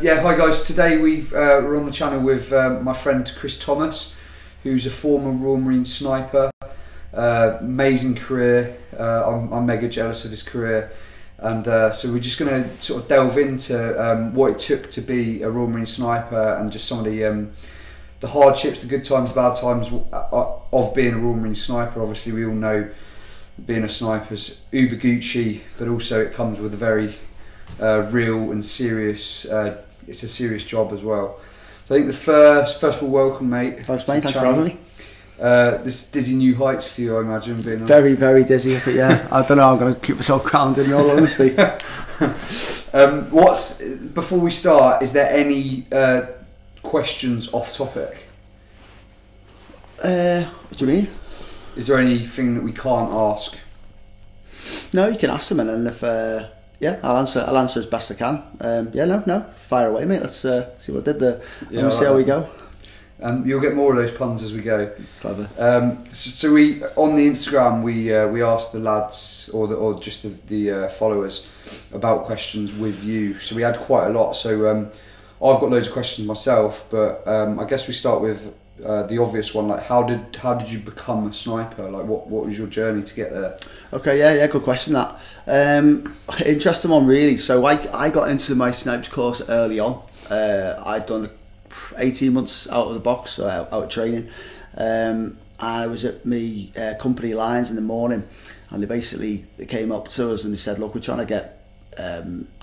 Yeah, hi guys. Today we're on the channel with my friend Chris Thomas, who's a former Royal Marines sniper. Amazing career. I'm mega jealous of his career, and so we're just going to sort of delve into what it took to be a Royal Marines sniper, and just some of the hardships, the good times, bad times of being a Royal Marines sniper. Obviously, we all know being a sniper's uber Gucci, but also it comes with a very real and serious. It's a serious job as well. So I think first of all, welcome, mate. Thanks, mate. Thanks for having me. This dizzy new heights for you, I imagine. Being very, very dizzy. But yeah, I don't know. I'm going to keep myself grounded, in all honesty. Before we start, is there any questions off topic? What do you mean? Is there anything that we can't ask? No, you can ask them, and then if yeah, I'll answer as best I can. Yeah, no, fire away, mate. Let's see what I did there. Yeah, see how we go. And you'll get more of those puns as we go. Clever. So we on the Instagram we asked the lads or just the followers about questions with you. So we had quite a lot. So I've got loads of questions myself, but I guess we start with the obvious one. Like, how did you become a sniper? Like, what was your journey to get there? Okay, yeah, good question. That interesting one, really. So I got into my snipers course early on. I'd done 18 months out of the box, out of training. I was at my company lines in the morning, and they came up to us and they said, look, we're trying to get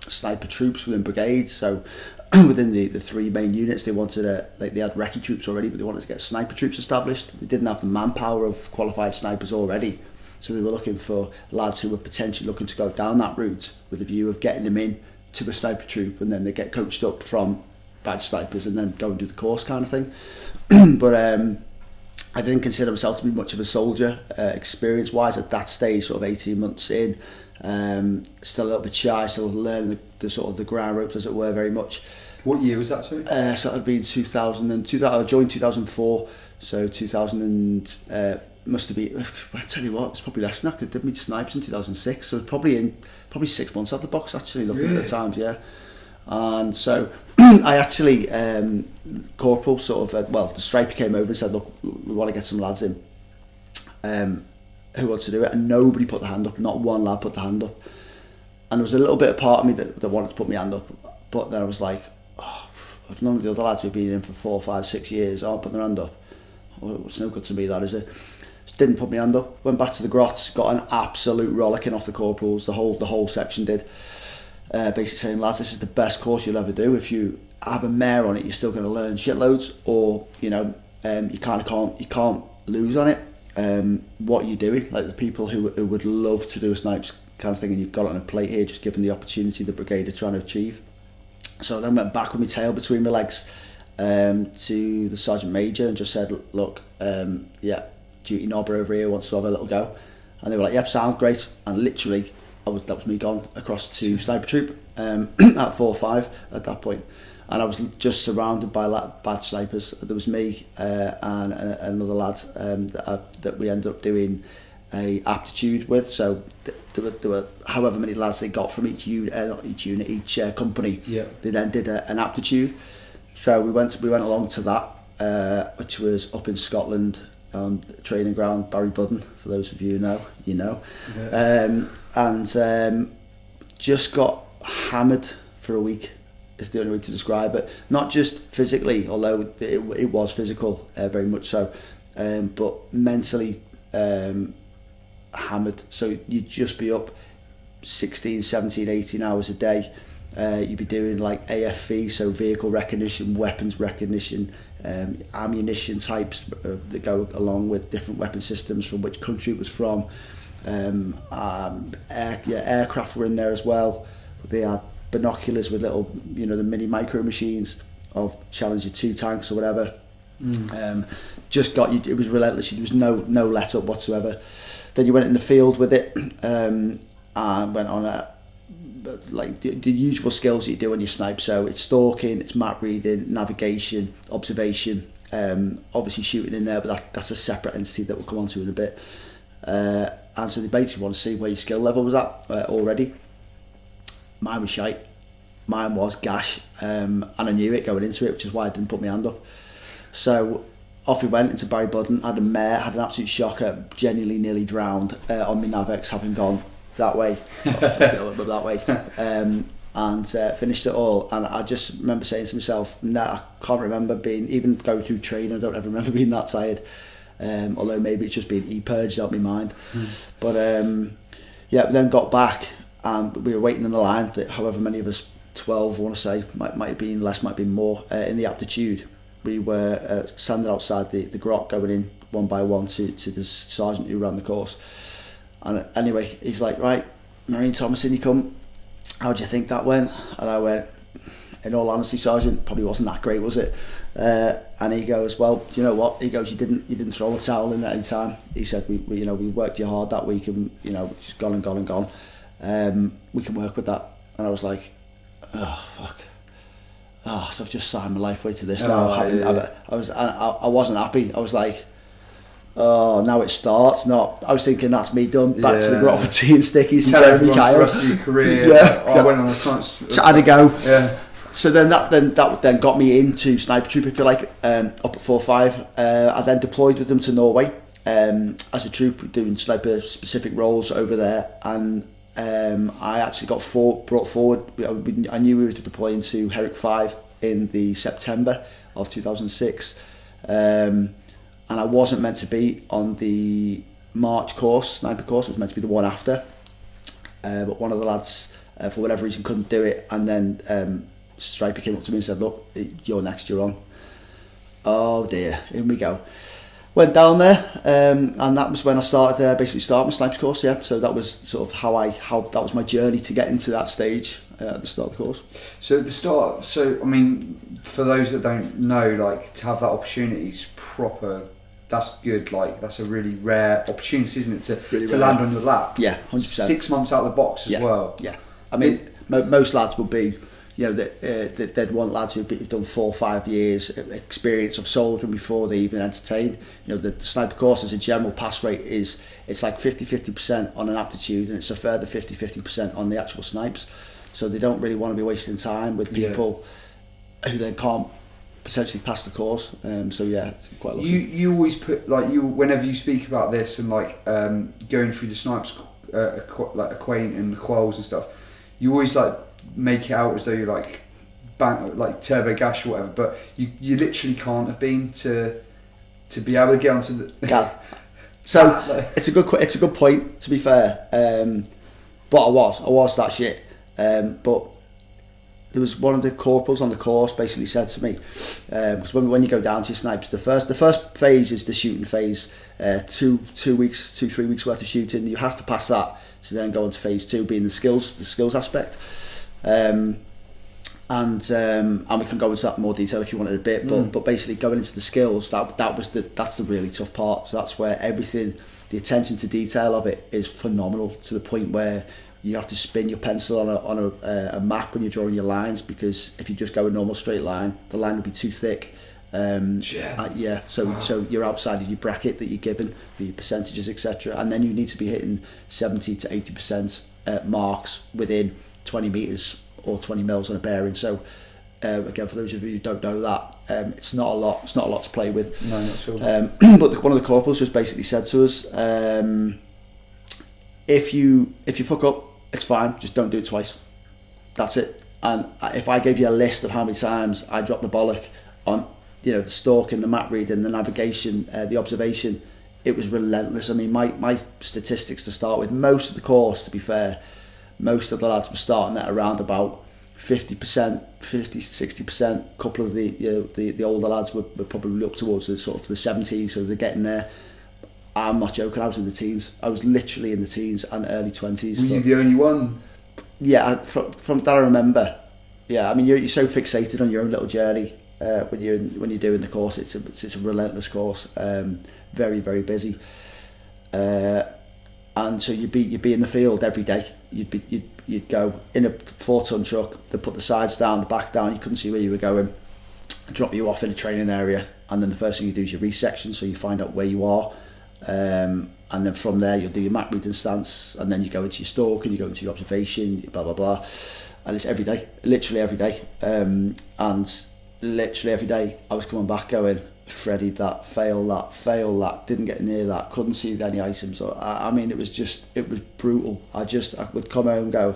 sniper troops within brigades. So within the three main units, they wanted they had recce troops already, but they wanted to get sniper troops established. They didn't have the manpower of qualified snipers already, so they were looking for lads who were potentially looking to go down that route with a view of getting them in to a sniper troop, and then they get coached up from badge snipers and then go and do the course kind of thing. But I didn't consider myself to be much of a soldier experience wise at that stage, sort of 18 months in. Still a little bit shy, still learning the sort of the ground ropes, as it were, very much. What year was that, sorry? So that would be in 2000. I joined 2004, so 2000 must have been. I tell you what, it's probably less than that. I did meet snipers in 2006, so probably 6 months out of the box, actually, looking at the times, yeah. And so I actually, Corporal sort of, the striper came over and said, look, we want to get some lads in. Who wants to do it? And nobody put their hand up. Not one lad put their hand up. And there was a little bit of part of me that wanted to put my hand up, but then I was like, if none of the other lads who've been in for 4, 5, 6 years aren't putting their hand up, well, it's no good to me, that is it. Just didn't put my hand up. Went back to the grots, got an absolute rollicking off the corporals. The whole section did. Basically saying, lads, this is the best course you'll ever do. If you have a mare on it, you're still going to learn shitloads, or you can't lose on it. What you're doing, like the people who would love to do a snipes kind of thing, and you've got it on a plate here, just given the opportunity the brigade are trying to achieve. So I then went back with my tail between my legs to the sergeant major and just said, look, yeah, duty knobber over here wants to have a little go, and they were like, yep, sounds great. And literally that was me gone across to sniper troop at 4-5 at that point. And I was just surrounded by badge snipers. There was me and another lad that we ended up doing a aptitude with. So there were however many lads they got from each company. Yeah. They then did an aptitude. So we went along to that, which was up in Scotland on training ground, Barry Budden. For those of you who know, you know. Yeah. And just got hammered for a week. Is the only way to describe it. Not just physically, although it was physical, very much so, but mentally hammered. So you'd just be up 16, 17, 18 hours a day. You'd be doing like AFV, so vehicle recognition, weapons recognition, ammunition types that go along with different weapon systems, from which country it was from. Aircraft were in there as well. They had binoculars with little, the mini micro machines of Challenger 2 tanks or whatever. Just got you. It was relentless. There was no let up whatsoever. Then you went in the field with it, and went on like the usual skills that you do when you snipe. So it's stalking, it's map reading, navigation, observation, obviously shooting in there, but that's a separate entity that we'll come on to in a bit. And so they basically want to see where your skill level was at already. Mine was shite. mine was gash, and I knew it going into it, which is why I didn't put my hand up. So off we went into Barry Budden, had a mare, had an absolute shocker, genuinely nearly drowned on my Navex, having gone that way, that way, and finished it all. And I just remember saying to myself, nah, I can't remember even going through training, I don't ever remember being that tired, although maybe it's just been purged out of my mind. But yeah, we then got back and we were waiting in the line, however many of us, 12 I want to say, might have been less, might have been more, in the aptitude. We were standing outside the grot, going in one by one to the sergeant who ran the course. And anyway, he's like, right, Marine Thomas, in you come. How do you think that went? And I went, in all honesty, Sergeant, probably wasn't that great, was it? And he goes, well, do you know what? He goes, you didn't throw a towel in at any time. He said, we worked you hard that week, and it's gone and gone and gone. We can work with that. And I was like, oh fuck. Oh, so I've just signed my life away to this now. I wasn't happy. I was like, oh, now it starts. I was thinking that's me done. Back to the grot for tea and stickies and Jeremy Kyle. For the rest of your career. Yeah, I went on a science. So I had to go. Yeah. So that got me into sniper troop, if you like, up at 4-5. I then deployed with them to Norway as a troop, doing sniper specific roles over there, and I actually got brought forward. I knew we were deploying to Herrick 5 in the September of 2006, and I wasn't meant to be on the March course, sniper course. It was meant to be the one after, but one of the lads, for whatever reason, couldn't do it, and then Striper came up to me and said, look, you're next, you're on. Oh dear, in we go. Went down there, and that was when I started my snipes course. Yeah, so that was sort of how that was my journey to get into that stage at the start of the course. So at the start, I mean, for those that don't know, like, to have that opportunity is proper. That's good. Like, that's a really rare opportunity, isn't it? To land on your lap. Yeah, 100%. 6 months out of the box as well. Yeah, I mean, most lads would be. They'd want lads who've done 4 or 5 years experience of soldiering before they even entertain. The sniper course as a general pass rate it's like 50% on an aptitude, and it's a further 50% on the actual snipes. So they don't really want to be wasting time with people who then can't potentially pass the course. So yeah, it's quite lucky. You always put, like, whenever you speak about this and like going through the snipes like acquaint and the quals and stuff, you always like make it out as though you're like turbo gash or whatever, but you literally can't have been to be able to get onto the so it's a good point, to be fair, but I was that shit, but there was one of the corporals on the course basically said to me, because when you go down to your snipes, the first phase is the shooting phase, 2-3 weeks worth of shooting. You have to pass that to then go on to phase 2, being the skills aspect. And we can go into that in more detail if you want in a bit, but basically going into the skills, that's the really tough part. So that's where everything, the attention to detail of it is phenomenal, to the point where you have to spin your pencil on a map when you're drawing your lines, because if you just go a normal straight line, the line would be too thick. So you're outside of your bracket that you're given for your percentages, etc., and then you need to be hitting 70 to 80% marks within 20 metres or 20 mils on a bearing. So again, for those of you who don't know that, it's not a lot to play with. No, not sure. But one of the corporals just basically said to us, if you fuck up, it's fine, just don't do it twice. That's it. And if I gave you a list of how many times I dropped the bollock on, the stalking, the map reading, the navigation, the observation, it was relentless. I mean, my statistics to start with, most of the course, to be fair, most of the lads were starting at around about 50%, 50-60%. A couple of the older lads were probably up towards the sort of the 70s, so they're getting there. I'm not joking, I was in the teens. I was literally in the teens and early 20s. Were you the only one? Yeah, from that I remember. Yeah, I mean, you're so fixated on your own little journey when you're doing the course. It's a relentless course, very, very busy. And so you'd be in the field every day. You'd go in a 4-ton truck. They'd put the sides down, the back down. You couldn't see where you were going. Drop you off in a training area, and then the first thing you do is your resection, so you find out where you are. And then from there you'll do your map reading stance, and then you go into your stalk and you go into your observation, blah blah blah, and it's every day, literally every day, and literally every day I was coming back going, Freddie, that, fail that, didn't get near that, couldn't see any items. So, I mean, it was brutal. I would come home and go,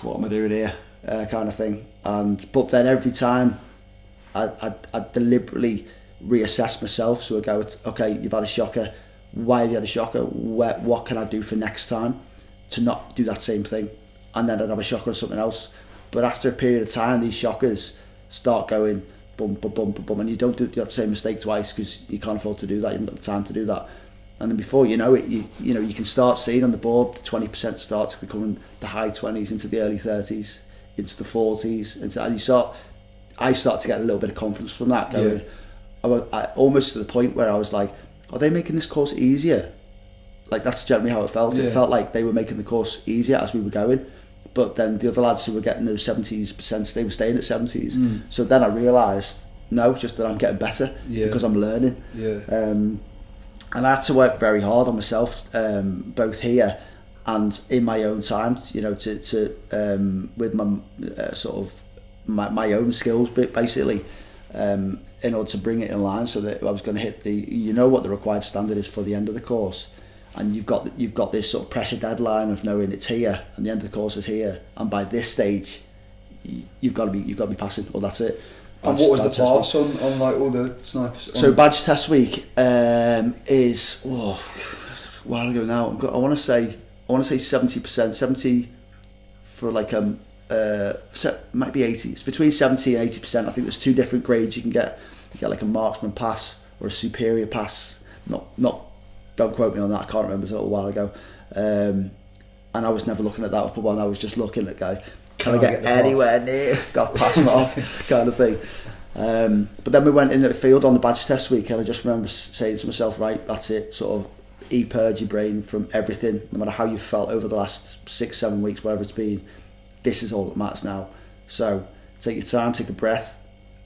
what am I doing here, kind of thing. But then every time I deliberately reassess myself. So I go, okay, you've had a shocker. Why have you had a shocker? What can I do for next time to not do that same thing? And then I'd have a shocker on something else. But after a period of time, these shockers start going bum, bum, bum, bum, bum, and you don't do that same mistake twice because you can't afford to do that. You haven't got the time to do that. And then before you know it, you can start seeing on the board the 20% starts becoming the high 20s into the early 30s, into the 40s, and I start to get a little bit of confidence from that. Going, I almost to the point where I was like, are they making this course easier? Like, that's generally how it felt. It felt like they were making the course easier as we were going. But then the other lads who were getting those 70s%, they were staying at 70s. So then I realised, no, just that I'm getting better because I'm learning. And I had to work very hard on myself, both here and in my own time, to with my sort of my own skills, basically, in order to bring it in line so that I was going to hit what the required standard is for the end of the course. And you've got this sort of pressure deadline of knowing it's here and the end of the course is here, and by this stage you've got to be passing, or that's it. And what was the pass on like all the snipers? So badge test week is a while ago now. I want to say 70%, 70 for like might be 80. It's between 70 and 80%. I think there's two different grades you can get. You get like a marksman pass or a superior pass. Not. Don't quote me on that. I can't remember. It was a little while ago. And I was never looking at that upper one. I was just looking at can I get anywhere near got pass mark kind of thing. But then we went in the field on the badge test week, and I just remember saying to myself, right, that's it. Sort of purge your brain from everything, no matter how you felt over the last 6-7 weeks, whatever it's been. This is all that matters now. So take your time, take a breath.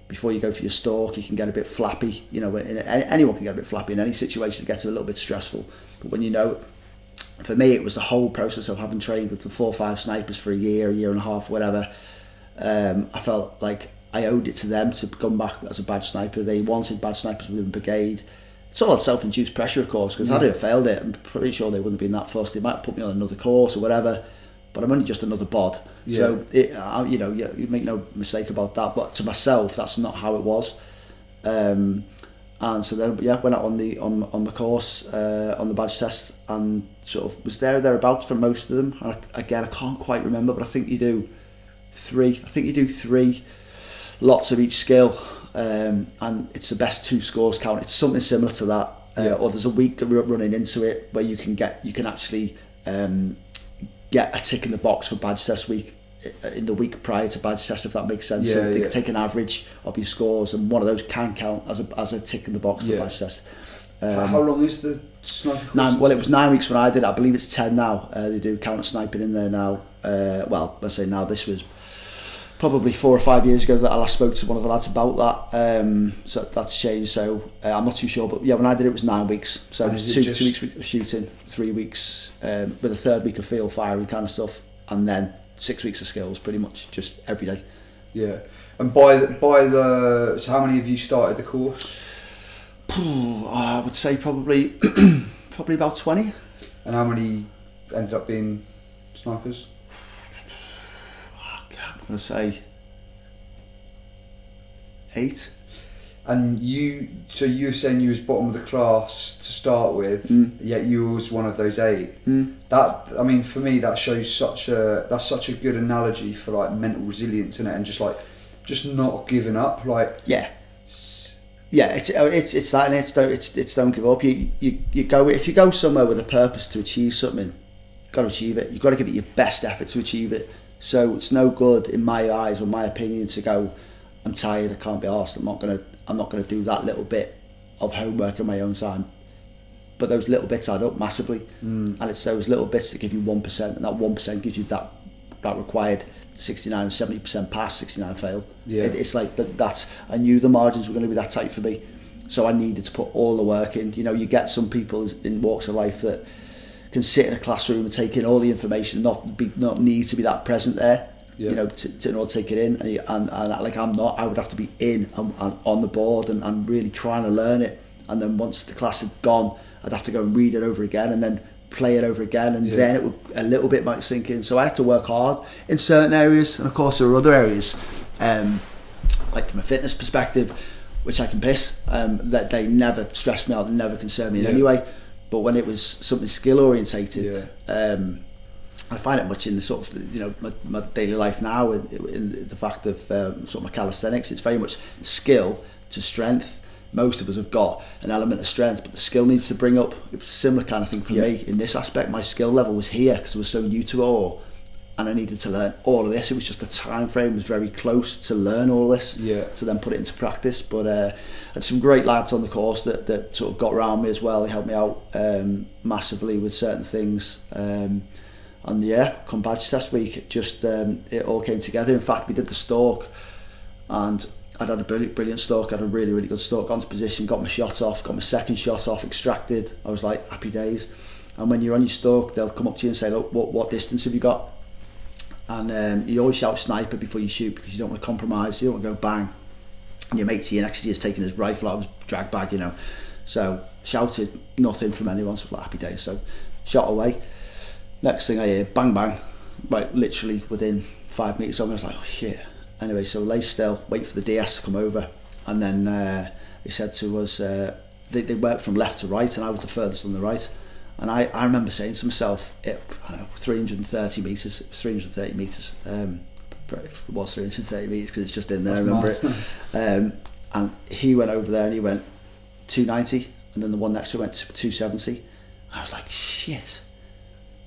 Before you go for your stalk, you can get a bit flappy. Anyone can get a bit flappy in any situation. It gets a little bit stressful. But when for me, it was the whole process of having trained with the 4 or 5 snipers for a year and a half, whatever. I felt like I owed it to them to come back as a badge sniper. They wanted badge snipers within the brigade. It's all self-induced pressure, of course, because had I failed it, I'm pretty sure they wouldn't have been that fussed. They might have put me on another course or whatever, but I'm only just another bod. So you make no mistake about that. But to myself, that's not how it was. And so then went out on the course on the badge test, and sort of was thereabouts for most of them. And I can't quite remember, but I think you do 3. I think you do 3 lots of each skill, and it's the best 2 scores count. It's something similar to that. Or there's a week running into it where you can actually get a tick in the box for badge test week in the week prior to badge test, if that makes sense. So they can take an average of your scores, and one of those can count as a tick in the box for badge test. How long is the sniper course? Well, it was 9 weeks when I did it. I believe it's 10 now. They do counter sniping in there now. Let's say now, this was probably 4 or 5 years ago that I last spoke to one of the lads about that. So that's changed. So I'm not too sure, but when I did it, it was 9 weeks. So it was 2 weeks of shooting, 3 weeks with a 3rd week of field firing kind of stuff, and then 6 weeks of skills, pretty much just every day. Yeah. And by the so how many of you started the course? I would say probably about 20. And how many ended up being snipers? I'm going to say 8. And you're saying you was bottom of the class to start with, yet you was one of those 8. That, I mean, for me, that shows such a good analogy for like mental resilience in it, and just not giving up. Like it's that, and it's don't give up. You go, if you go somewhere with a purpose to achieve something, you've got to achieve it. You've got to give it your best effort to achieve it. So it's no good, in my eyes or my opinion, to go, I'm tired, I can't be arsed, I'm not gonna do that little bit of homework in my own time. But those little bits add up massively, and it's those little bits that give you 1%, and that 1% gives you that required 69, 70% pass, 69 fail. It's like that. I knew the margins were going to be that tight for me, so I needed to put all the work in. You get some people in walks of life that can sit in a classroom and take in all the information, not need to be that present there. Yeah. You know, to in order to take it in, and like I would have to be in and on the board and really trying to learn it. And then once the class had gone, I'd have to go and read it over again and then play it over again, and then it would a little bit might sink in. So I had to work hard in certain areas, and of course there are other areas, like from a fitness perspective, which I can piss. That they never stressed me out, they never concerned me in any way. But when it was something skill orientated, I find it much in the sort of, you know, my daily life now, in the fact of sort of my calisthenics. It's very much skill to strength. Most of us have got an element of strength, but the skill needs to bring up. It was a similar kind of thing for me in this aspect. My skill level was here because I was so new to it all, and I needed to learn all of this. It was just the time frame was very close to learn all this, to then put it into practice. But I had some great lads on the course that sort of got around me as well. They helped me out massively with certain things. And come badge test week, it all came together. In fact, we did the stalk, and I'd had a brilliant stalk. I had a really, really good stalk. Got into position, got my shot off, got my second shot off, extracted. I was like, happy days. And when you're on your stalk, they'll come up to you and say, look, what distance have you got? And you always shout sniper before you shoot, because you don't want to compromise, you don't want to go bang. And your mate next to you is taking his rifle out of his drag bag, you know. So shouted nothing from anyone, so it was like happy days. So shot away. Next thing I hear, bang bang, right, literally within 5 meters of me. I was like, oh shit. Anyway, so lay still, wait for the DS to come over, and then they said to us, they worked from left to right, and I was the furthest on the right. And I remember saying to myself, I don't know, 330 meters. It was 330 meters. It was 330 meters because it's just in there. That's, I remember it. And he went over there and he went 290, and then the one next to him went to 270. I was like, shit.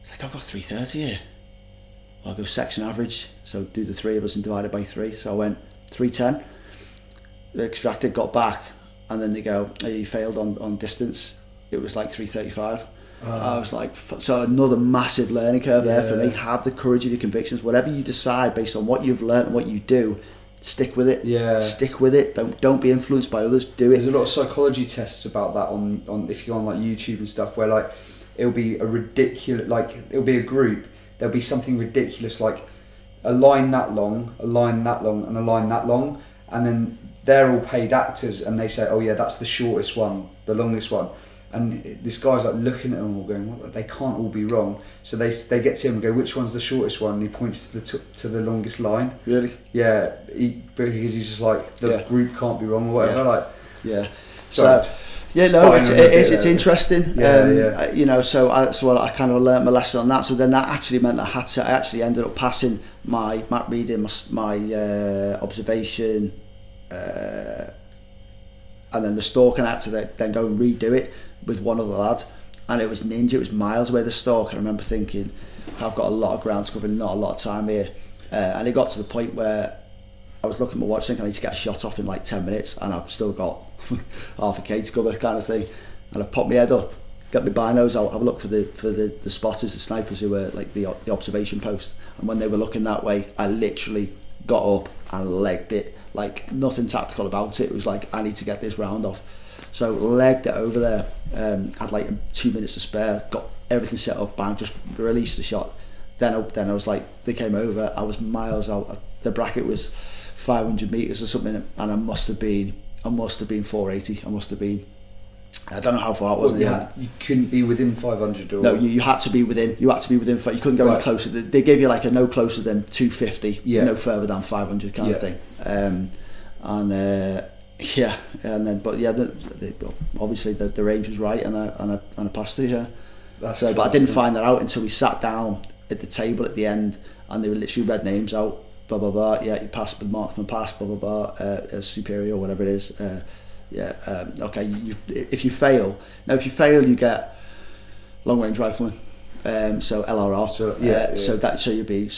It's like, I've got 330 here. Well, I'll go section average, so do the three of us and divide it by 3. So I went 310, extracted, got back, and then they go, oh, you failed on distance. It was like 335. I was like, so another massive learning curve there for me. Have the courage of your convictions. Whatever you decide based on what you've learned and what you do, stick with it. Stick with it. Don't be influenced by others. Do it. There's a lot of psychology tests about that on if you go on like YouTube and stuff, where like it'll be a ridiculous, like it'll be a group. There'll be something ridiculous like a line that long, a line that long, and a line that long, and then they're all paid actors, and they say, oh yeah, that's the shortest one, the longest one. And this guy's like looking at them all going, well, they can't all be wrong. So they get to him and go, which one's the shortest one? And he points to the longest line. Really? Yeah, because he's just like, the group can't be wrong or whatever. So it's interesting. You know, so I kind of learnt my lesson on that. So then that actually meant I actually ended up passing my map reading, my observation, and then the stalk, and I had to then go and redo it with one other lad, and it was ninja. It was miles away, the stalk, and I remember thinking, I've got a lot of ground to cover, not a lot of time here, and it got to the point where I was looking at my watch thinking I need to get a shot off in like 10 minutes, and I've still got half a K to cover kind of thing. And I popped my head up, got my binos, I'll have a look for the spotters, the snipers who were like the observation post, and when they were looking that way, I literally got up and legged it, like nothing tactical about it. It was like, I need to get this round off. So legged it over there, had like 2 minutes to spare, got everything set up, bang, just released the shot. Then I was like, they came over, I was miles out, the bracket was 500 metres or something, and I must have been 480, I don't know how far it was. You couldn't be within 500 or... No, you had to be within, you couldn't go any closer. They gave you like a no closer than 250, no further than 500 kind of thing. Obviously the range was right, and I passed it. But I didn't find that out until we sat down at the table at the end, and they were literally read names out, blah blah blah. Yeah, you passed with marksman pass, blah blah blah, superior or whatever it is. Okay. If you fail, you get long range rifleman. So LRR. So you'd be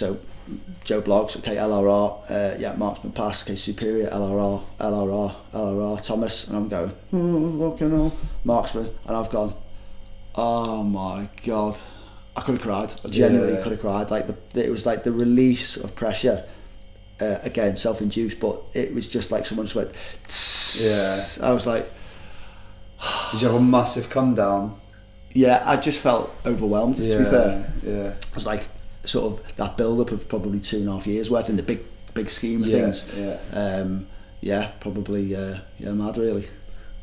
Joe Bloggs, okay, LRR, marksman pass, okay, superior, LRR, Thomas, and I'm going, fucking hell, marksman, and I've gone, oh my god, I could have cried. I genuinely could have cried. Like it was like the release of pressure. Again, self-induced, but it was just like someone just went. Tss. I was like, did you have a massive come down? Yeah, I just felt overwhelmed, to be fair. Yeah. It was like sort of that build-up of probably 2.5 years worth in the big scheme of things. Probably mad, really.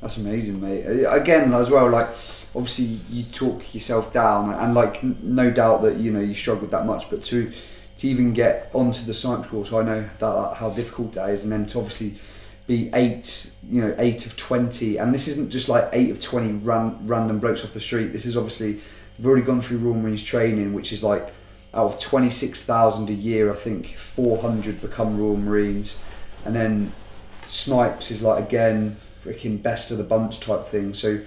That's amazing, mate. Again, as well, like, obviously you talk yourself down, and like, no doubt that, you know, you struggled that much, but to even get onto the sniper course, I know that how difficult that is, and then to obviously be 8 of 20, and this isn't just like 8 of 20 random blokes off the street. This is obviously, you've already gone through Royal Marines training, which is like, out of 26,000 a year, I think 400 become Royal Marines, and then snipes is like, again, freaking best of the bunch type thing. So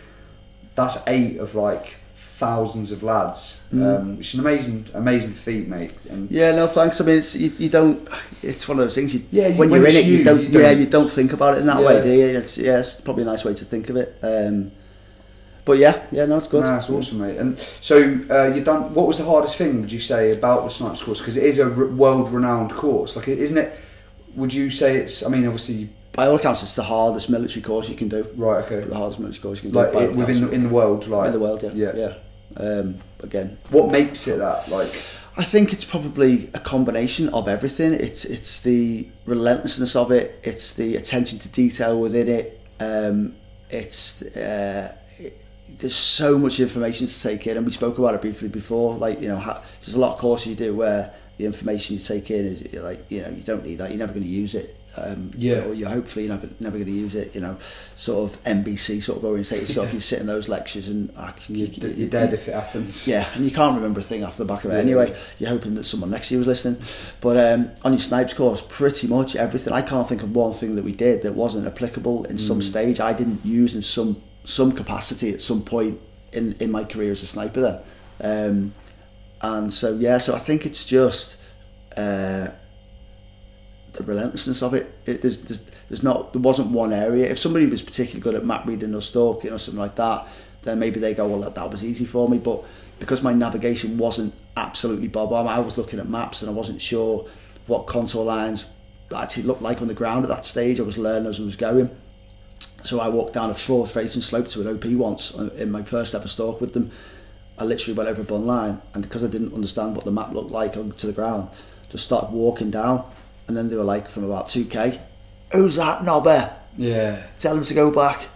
that's 8 of like thousands of lads, which is an amazing feat, mate. And yeah, no thanks. I mean, it's you don't. It's one of those things. When you're in it, you don't think about it in that way, do you? It's probably a nice way to think of it. But no, it's good. Nah, it's awesome, mate. And so you done. What was the hardest thing, would you say, about the snipers course? Because it is a world-renowned course. Like, isn't it? Would you say it's? I mean, obviously, by all accounts, it's the hardest military course you can do. Right. Okay. The hardest military course you can like do. Like in the world, like in the world, yeah. Again, what makes it that? Like, I think it's probably a combination of everything. It's the relentlessness of it. It's the attention to detail within it. There's so much information to take in, and we spoke about it briefly before. Like, you know, there's a lot of courses you do where the information you take in is like, you know, you don't need that. You're never going to use it. Or you're hopefully never going to use it. You know, sort of NBC sort of orientated stuff. You sit in those lectures and you're dead if it happens. Yeah, and you can't remember a thing off the back of it anyway. You're hoping that someone next to you was listening. But on your snipes course, pretty much everything. I can't think of one thing that we did that wasn't applicable in some stage. I didn't use in some capacity at some point in my career as a sniper then. And so I think it's just the relentlessness of it. There wasn't one area. If somebody was particularly good at map reading or stalking or something like that, then maybe they go, well, that was easy for me. But because my navigation wasn't absolutely bob on, I was looking at maps and I wasn't sure what contour lines actually looked like on the ground at that stage. I was learning as I was going. So I walked down a forward-facing slope to an OP once in my first ever stalk with them. I literally went over a bun line, and because I didn't understand what the map looked like onto the ground, just started walking down, and then they were like, from about 2k, who's that knobber? Yeah. Tell him to go back,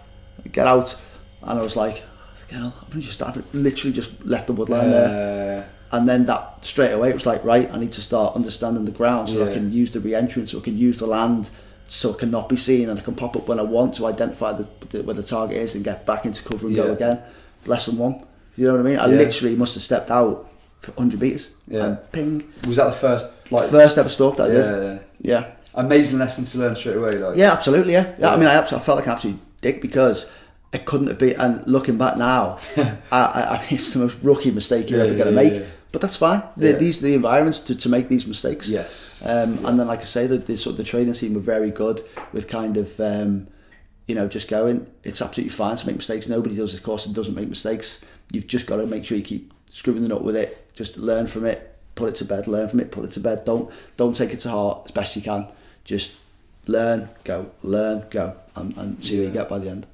get out. And I was like, I've literally just left the woodline there. And then that straight away, it was like, right, I need to start understanding the ground so I can use the re-entrance, so I can use the land, so it cannot be seen, and I can pop up when I want to identify where the target is and get back into cover and go again. Lesson 1. You know what I mean? I literally must have stepped out for 100 metres and ping. Was that the first ever stalk that I did? Yeah. Amazing lesson to learn straight away. Like. Yeah, absolutely. Yeah. I mean, I felt like an absolute dick because it couldn't have been. And looking back now, it's the most rookie mistake you're ever going to make. But that's fine. These are the environments to make these mistakes. Yes. And then, like I say, the training team were very good with kind of, just going, it's absolutely fine to make mistakes. Nobody does this course and doesn't make mistakes. You've just got to make sure you keep screwing the nut with it. Just learn from it, put it to bed, learn from it, put it to bed. Don't take it to heart as best you can. Just learn, go, and see what you get by the end.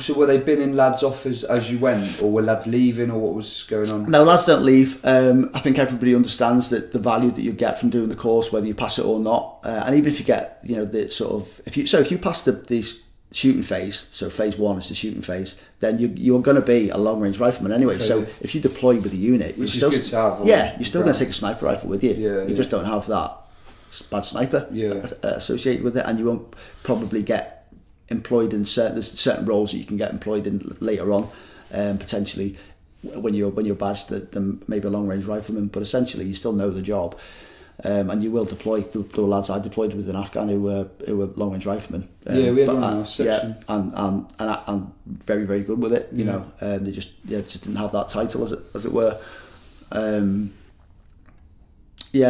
So were they binning lads off as you went, or were lads leaving, or what was going on? No, lads don't leave. I think everybody understands that the value that you get from doing the course, whether you pass it or not, and even if you get, the sort of if you pass the shooting phase, so phase 1 is the shooting phase, then you're going to be a long range rifleman anyway. Okay. So if you deploy with a unit, which is good to have. You're still going to take a sniper rifle with you. You just don't have that bad sniper associated with it, and you won't probably get employed in certain roles that you can get employed in later on, potentially when you're badged than maybe a long range rifleman. But essentially, you still know the job, and you will deploy. The lads I deployed with in Afghan who were long range riflemen. We had one in our section. And very, very good with it. You know, they just didn't have that title as it were.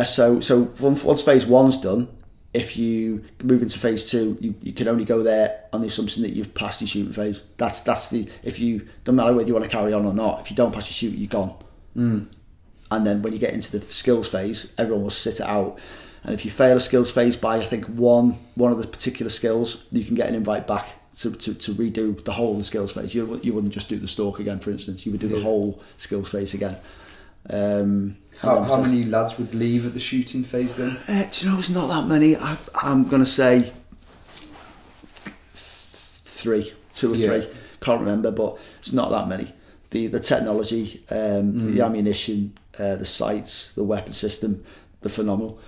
So once phase 1's done, if you move into phase 2, you can only go there on the assumption that you've passed your shooting phase. That's if you don't matter whether you want to carry on or not. If you don't pass your shoot, you're gone. And then when you get into the skills phase, everyone will sit it out. And if you fail a skills phase by I think one of the particular skills, you can get an invite back to redo the whole skills phase. You wouldn't just do the stalk again, for instance. You would do the whole skills phase again. How many lads would leave at the shooting phase then? Do you know, it's not that many. I'm going to say 2 or 3. Can't remember, but it's not that many. The technology, the ammunition, the sights, the weapon system, they're phenomenal.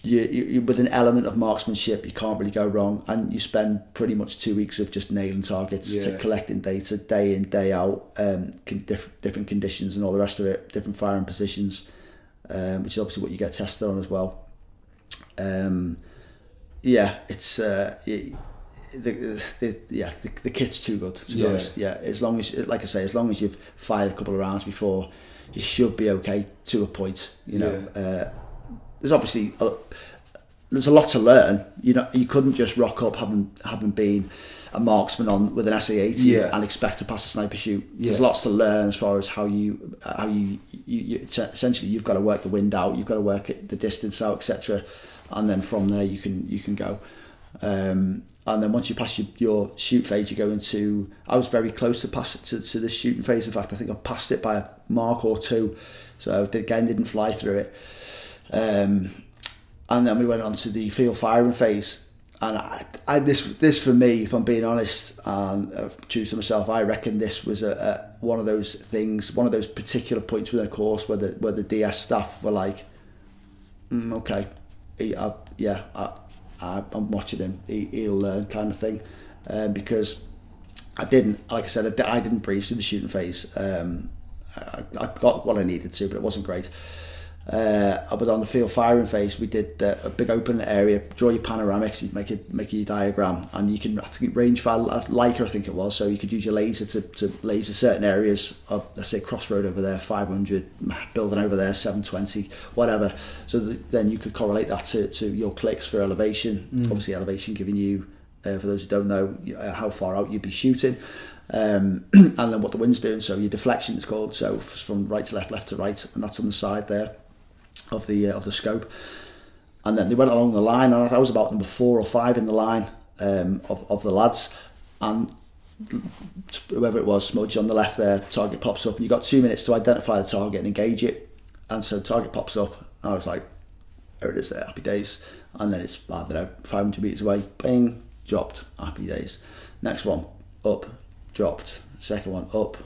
You with an element of marksmanship, you can't really go wrong, and you spend pretty much 2 weeks of just nailing targets, to collecting data day in, day out, different conditions and all the rest of it, different firing positions, which is obviously what you get tested on as well. It's the kit's too good, to be honest. Yeah, as long as, like I say, as long as you've fired a couple of rounds before, you should be okay to a point. You know, there's obviously there's a lot to learn. You know, you couldn't just rock up having been a marksman with an SA-80 and expect to pass a sniper shoot. There's lots to learn as far as how you essentially, you've got to work the wind out, you've got to work the distance out, etc. And then from there you can go. And then once you pass your shoot phase, you go into. I was very close to pass to the shooting phase. In fact, I think I passed it by a mark or 2. So again, didn't fly through it. And then we went on to the field firing phase. And this for me, if I'm being honest, and true to myself, I reckon this was one of those things, one of those particular points within a course where the DS staff were like, okay, I'm watching him, he'll learn, kind of thing. Because I didn't breeze through the shooting phase. I got what I needed to, but it wasn't great. But on the field firing phase, we did a big open area, draw your panoramics, you'd make your diagram, and you can, I think, range fire Leica, I think it was, so you could use your laser to laser certain areas of, let's say, crossroad over there, 500, building over there, 720, whatever. So then you could correlate that to your clicks for elevation. Obviously, elevation giving you, for those who don't know, how far out you'd be shooting. And then what the wind's doing, so your deflection is called, so from right to left, left to right, and that's on the side there of the scope. And then they went along the line, and I was about number 4 or 5 in the line of the lads, and whoever it was, smudge on the left there, target pops up, and you got 2 minutes to identify the target and engage it. And so target pops up, and I was like, there it is there, happy days. And then it's, I don't know, 500 metres away, bing, dropped, happy days. Next one, up, dropped. Second one, up,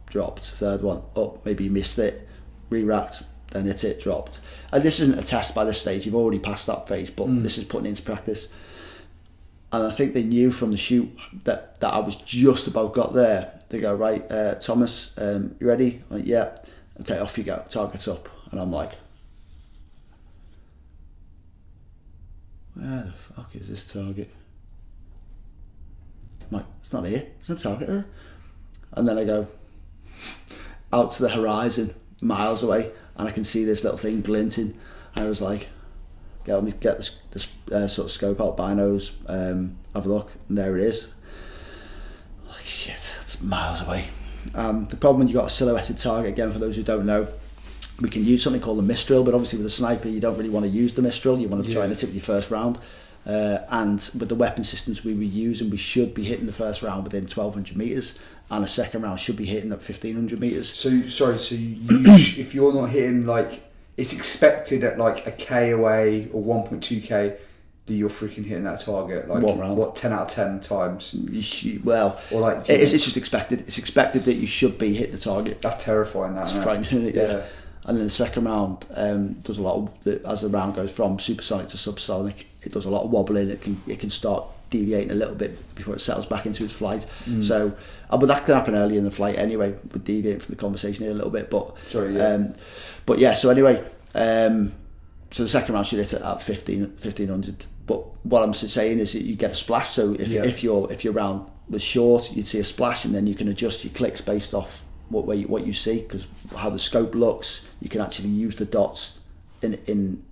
dropped. Third one, up, maybe you missed it, re-racked, then hit it, dropped. And this isn't a test by this stage, you've already passed that phase, but this is putting it into practice. And I think they knew from the shoot that I was just about got there. They go, right, Thomas, you ready? I'm like, yeah. Okay, off you go, target's up. And I'm like, where the fuck is this target? I'm like, it's not here, there's no target there. And then I go out to the horizon, miles away, and I can see this little thing glinting. And I was like, get this sort of scope out, binos, have a look, and there it is. Like, shit, it's miles away. The problem when you've got a silhouetted target, again, for those who don't know, we can use something called the Mistral, but obviously with a sniper you don't really want to use the Mistral, you want to try and hit it with your first round. And with the weapon systems we were using, we should be hitting the first round within 1200 metres, and a second round should be hitting at 1500 metres. So you if you're not hitting, like, it's expected at like a K away or 1.2K that you're freaking hitting that target, like one round. What, 10 out of 10 times? Or like, it's just expected. It's expected that you should be hitting the target. That's terrifying. That's frightening. Yeah. And then the second round does a lot of, as the round goes from supersonic to subsonic, it does a lot of wobbling. It can start deviating a little bit before it settles back into its flight. So, but that can happen early in the flight anyway. We're deviating from the conversation here a little bit, but but yeah. So anyway, so the second round should hit at 1500. But what I'm saying is that you get a splash. So if your round was short, you'd see a splash, and then you can adjust your clicks based off what you see, because how the scope looks. You can actually use the dots in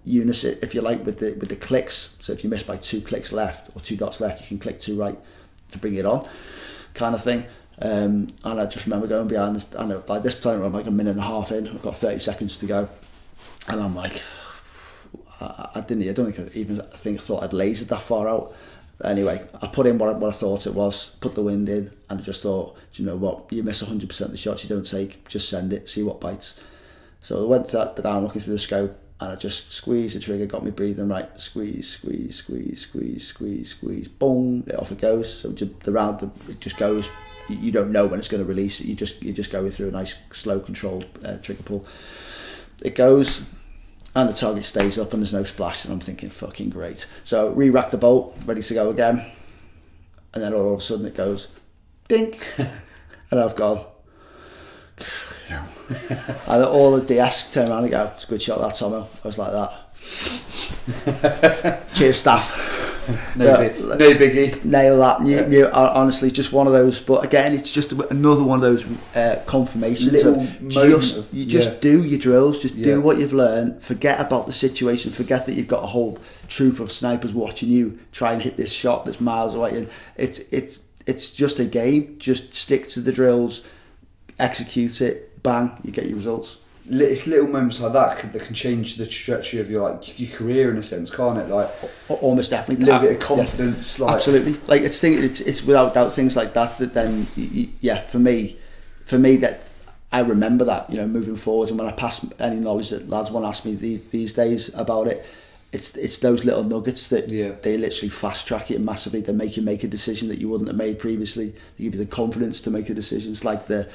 unison, if you like, with the clicks. So if you miss by 2 clicks left or 2 dots left, you can click 2 right to bring it on, kind of thing. And I just remember going behind this, I know, by this time I'm like a minute and a half in, I've got 30 seconds to go, and I'm like, I thought I'd lasered that far out, Anyway, I put in what I thought it was, put the wind in, and I just thought, do you know what, you miss 100% of the shots you don't take, just send it, see what bites. So I went down looking through the scope, and I just squeezed the trigger, got me breathing right, squeeze, boom, off it goes. So the round, it just goes. You don't know when it's going to release. You're just going through a nice slow controlled trigger pull. It goes, and the target stays up, and there's no splash. And I'm thinking, fucking great. So re-rack the bolt, ready to go again, and then all of a sudden it goes, dink, and I've gone. And all the DS turn around and go, it's a good shot that, Tomo. I was like that. Cheers, staff. No biggie. Nail that. Honestly, just one of those. But again, it's just another one of those confirmations. You just do your drills, just do what you've learned. Forget about the situation. Forget that you've got a whole troop of snipers watching you try and hit this shot that's miles away. And it's just a game. Just stick to the drills, execute it. Bang, you get your results. It's little moments like that that can change the trajectory of your career in a sense, can't it? Like almost definitely a little bit of confidence. Like absolutely, like it's without doubt things like that then for me that I remember that, moving forwards, and when I pass any knowledge that lads want to ask me these days about it, it's those little nuggets that they literally fast track it massively. They make you make a decision that you wouldn't have made previously. They give you the confidence to make a decision. It's like the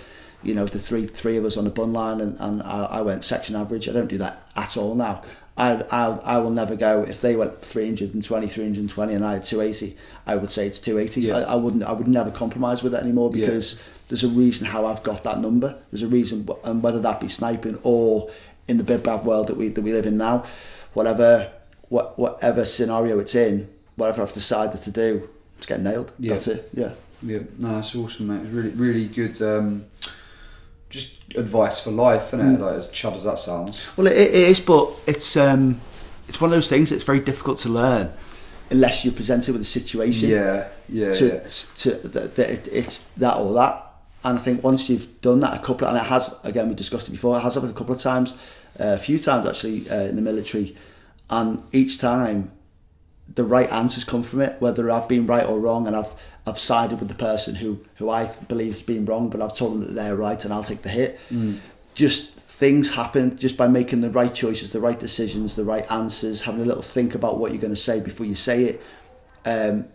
three of us on the bun line, and I went section average. I don't do that at all now. I will never go, if they went 320 and I had 280, I would say it's 280. I would never compromise with it anymore, because there's a reason how I've got that number. There's a reason, and whether that be sniping or in the big bad world that we live in now, whatever scenario it's in, whatever I've decided to do, it's getting nailed. That's it. No, that's awesome, mate. It's really, really good. Just advice for life, isn't it? Like, as chud as that sounds. Well, it is, but it's one of those things that's very difficult to learn unless you're presented with a situation. It's that or that. And I think once you've done that a couple, and it has, again, we discussed it before, it has happened a couple of times, a few times actually, in the military, and each time the right answers come from it, whether I've been right or wrong, and I've sided with the person who I believe has been wrong, but I've told them that they're right and I'll take the hit. Just things happen just by making the right choices, the right decisions, the right answers, having a little think about what you're going to say before you say it,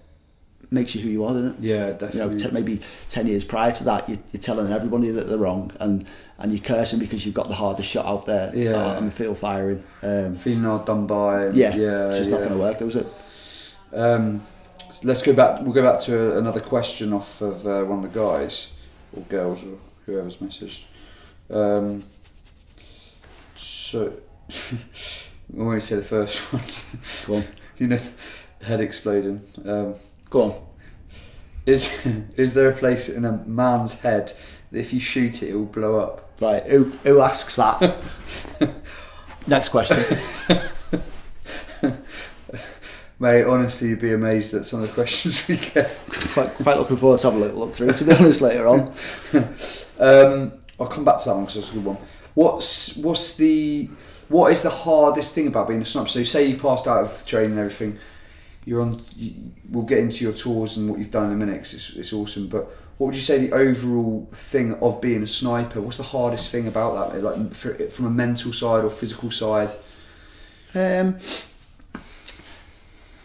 makes you who you are, doesn't it? Yeah, definitely. Maybe 10 years prior to that, you're telling everybody that they're wrong, and you're cursing because you've got the hardest shot out there on the field firing. Feeling hard done by. It's just not going to work, was it? Let's go back. We'll go back to another question off of one of the guys or girls or whoever's messaged. So I won't say the first one. Go on. Head exploding. Go on. Is there a place in a man's head that if you shoot it, it will blow up? Right. Who asks that? Next question. Mate, honestly, you'd be amazed at some of the questions we get. Quite looking forward to have a look through, to be honest, later on. I'll come back to that one because that's a good one. What is the hardest thing about being a sniper? So say you've passed out of training and everything, we'll get into your tours and what you've done in a minute, 'cause it's awesome, but what would you say the overall thing of being a sniper, what's the hardest thing about that, like from a mental side or physical side?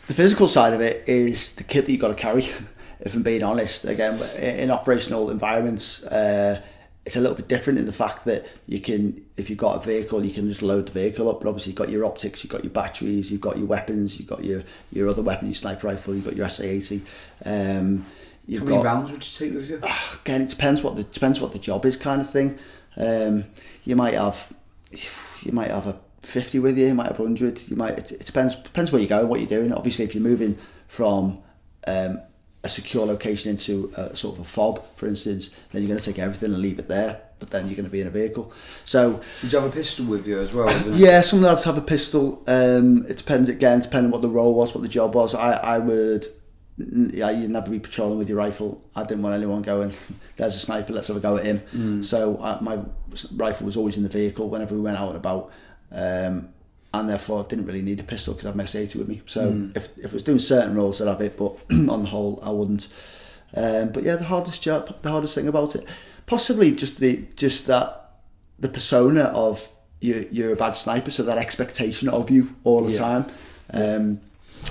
The physical side of it is the kit that you've got to carry, if I'm being honest. Again, in operational environments, it's a little bit different in the fact that you can, if you've got a vehicle, you can just load the vehicle up, but obviously you've got your optics, you've got your batteries, you've got your weapons, you've got your other weapon, your sniper rifle, you've got your SA-80. How many rounds would you take with you? Again, it depends what the job is, kind of thing. You might have a 50 with you might have 100. It depends where you go and what you're doing. Obviously, if you're moving from a secure location into a sort of a fob, for instance, then you're going to take everything and leave it there, but then you're going to be in a vehicle. So would you have a pistol with you as well, isn't it? Yeah, some lads have a pistol. It depends, again, depending on what the role was, what the job was. You'd never be patrolling with your rifle. I didn't want anyone going, there's a sniper, let's have a go at him. So my rifle was always in the vehicle whenever we went out and about. and therefore I didn't really need a pistol because I have my S80 with me. So if I was doing certain roles, I'd have it, but on the whole, I wouldn't. But yeah, the hardest thing about it, possibly just that the persona of you're a bad sniper, so that expectation of you all the time,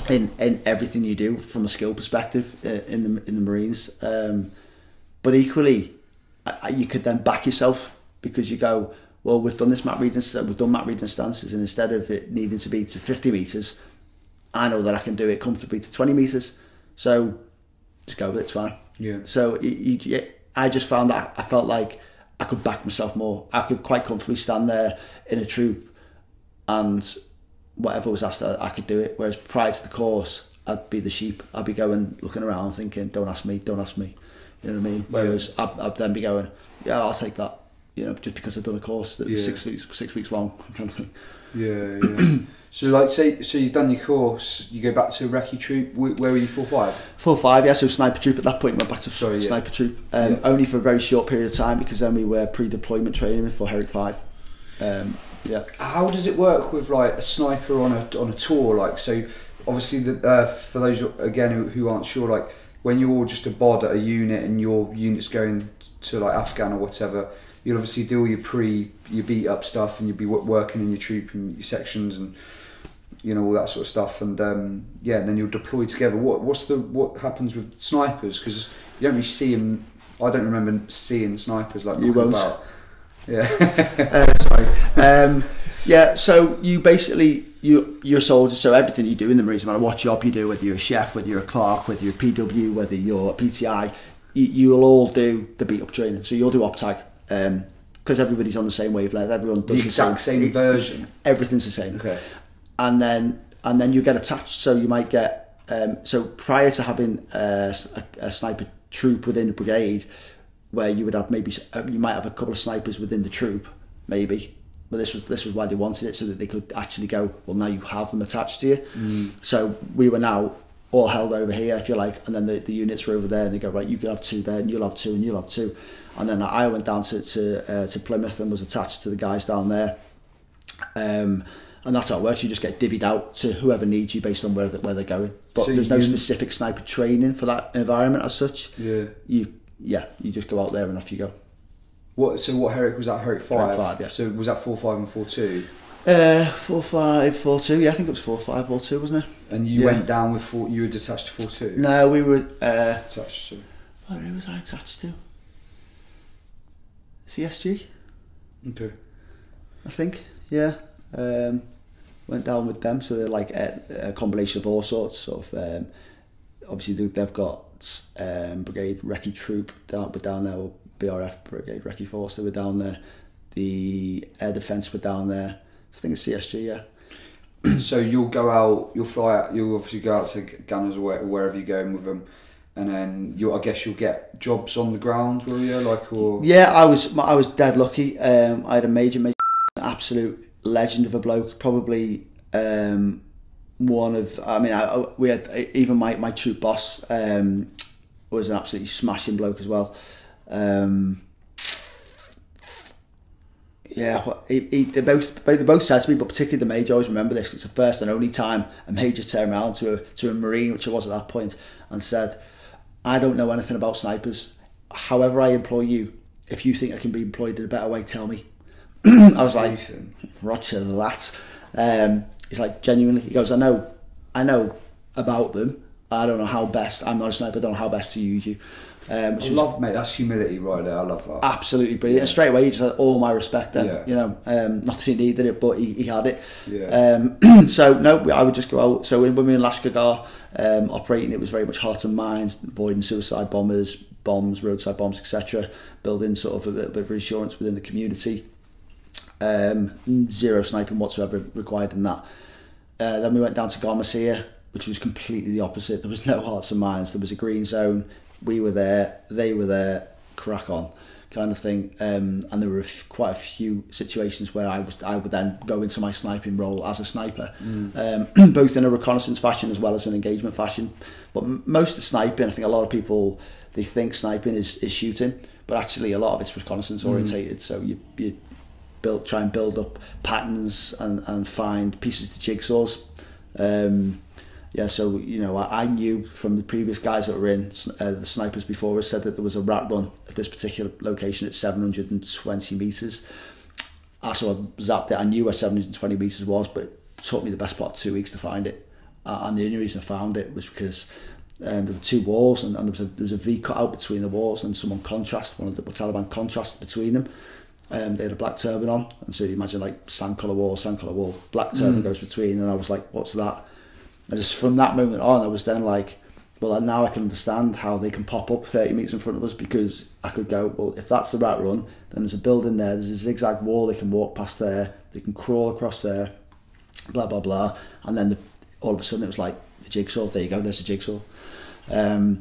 in everything you do from a skill perspective in the Marines. But equally, you could then back yourself because you go, well, we've done map reading stances, and instead of it needing to be to 50 meters, I know that I can do it comfortably to 20 meters. So just go with it, it's fine. Yeah. So I just found that I felt like I could back myself more. I could quite comfortably stand there in a troop and whatever was asked, I could do it. Whereas prior to the course, I'd be the sheep. I'd be going, looking around thinking, don't ask me. You know what I mean? Whereas I'd then be going, yeah, I'll take that. You know, just because I've done a course that was 6 weeks long, kind of thing. Yeah. So, like, so you've done your course. You go back to recce troop. Where were you? 4-5. 4-5, yeah. So sniper troop at that point. Went back to sniper troop. Only for a very short period of time because then we were pre-deployment training for Herrick 5. Yeah. How does it work with like a sniper on a tour? Like, so obviously, for those again who aren't sure, like when you're just a bod at a unit and your unit's going to like Afghan or whatever, you'll obviously do all your beat up stuff, and you'll be working in your troop and your sections and all that sort of stuff, and and then you'll deploy together. What happens with snipers? Because you don't really see them. I don't remember seeing snipers like you won't. About. Yeah. Sorry. So you basically you're a soldier. So everything you do in the Marines, no matter what job you do, whether you're a chef, whether you're a clerk, whether you're a PW, whether you're a PTI, you'll all do the beat up training. So you'll do OPTAG. Because everybody's on the same wavelength, everyone does the exact same version. Everything's the same. Okay. And then you get attached. So you might get so prior to having a sniper troop within a brigade, where you would have maybe you might have a couple of snipers within the troop, maybe. But this was why they wanted it, so that they could actually go, well, now you have them attached to you. So we were now all held over here, if you like, and then the units were over there, and they go, right, you can have two there, and you'll have two, and you'll have two. And then I went down to Plymouth and was attached to the guys down there. And that's how it works. You just get divvied out to whoever needs you based on where they're going. But so there's no specific sniper training for that environment as such. Yeah. You just go out there and off you go. So what Herrick was that? Herrick 5? Herrick 5, yeah. So was that 4-5 and 4-2? 4-5, 4-2. Yeah, I think it was 4-5, 4-2, wasn't it? And you went down with you were detached to 4-2? No, we were attached to. Who was I attached to? CSG. Okay. I think. Yeah. Went down with them, so they're like a combination of all sorts. Sort of. Obviously, they've got Brigade Recce Troop down there, or BRF Brigade Recce Force. They were down there. The Air Defence were down there. I think it's CSG. Yeah. So you'll go out, you'll fly out, you'll obviously go out to Gunners or wherever you're going with them, and then I guess you'll get jobs on the ground, will you? Yeah, I was dead lucky. I had a major, absolute legend of a bloke. Probably one of. I mean, we had even my troop boss was an absolutely smashing bloke as well. Yeah, they both said to me, but particularly the major, I always remember this, 'cause it's the first and only time a major turned around to a Marine, which I was at that point, and said, I don't know anything about snipers. However I employ you, if you think I can be employed in a better way, tell me. I was like, roger that. He's like, genuinely, he goes, I know about them. I don't know how best, I'm not a sniper, I don't know how best to use you. Mate, that's humility right there. I love that. Absolutely brilliant. And straight away, he just had all my respect then. Yeah. Not that he needed it, but he had it. Yeah. So, no, I would just go out. So, when we were in Lashkar operating, it was very much heart and minds, avoiding suicide bombers, roadside bombs, etc. Building sort of a little bit of reassurance within the community. Zero sniping whatsoever required in that. Then we went down to Garmasia, which was completely the opposite. There was no hearts and minds. There was a green zone. We were there, they were there, crack on, kind of thing. And there were quite a few situations where I would then go into my sniping role as a sniper, both in a reconnaissance fashion as well as an engagement fashion. But most of the sniping, I think a lot of people, they think sniping is shooting, but actually a lot of it's reconnaissance orientated. So try and build up patterns and find pieces to jigsaws. So I knew from the previous guys that were in, the snipers before us said that there was a rat run at this particular location at 720 metres. I sort of zapped it. I knew where 720 metres was, but it took me the best part of 2 weeks to find it. And the only reason I found it was because there were two walls, and there was a V cut out between the walls, and one of the Taliban contrasted between them. They had a black turban on, and so you imagine like sand colour wall, black turban goes between, and I was like, what's that? And just from that moment on, I was then like, well, now I can understand how they can pop up 30 metres in front of us, because I could go, well, if that's the rat run, then there's a building there, there's a zigzag wall, they can walk past there, they can crawl across there, blah, blah, blah. And then all of a sudden it was like, the jigsaw, there you go, there's a jigsaw. Again,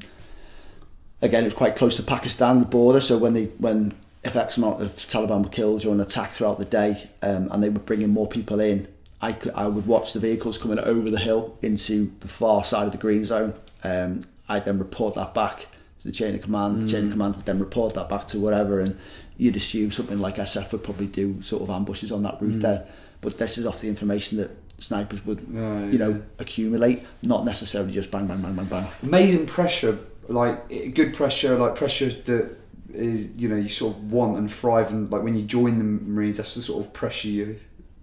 it was quite close to Pakistan, the border, so when if X amount of Taliban were killed or an attack throughout the day, and they were bringing more people in, I would watch the vehicles coming over the hill into the far side of the green zone. I'd then report that back to the chain of command. The chain of command would then report that back to whatever, and you'd assume something like SF would probably do sort of ambushes on that route there. But this is off the information that snipers would, accumulate, not necessarily just bang, bang, bang, bang, bang. Amazing pressure, like good pressure, like pressure that is, you sort of want and thrive, and like when you join the Marines, that's the sort of pressure you're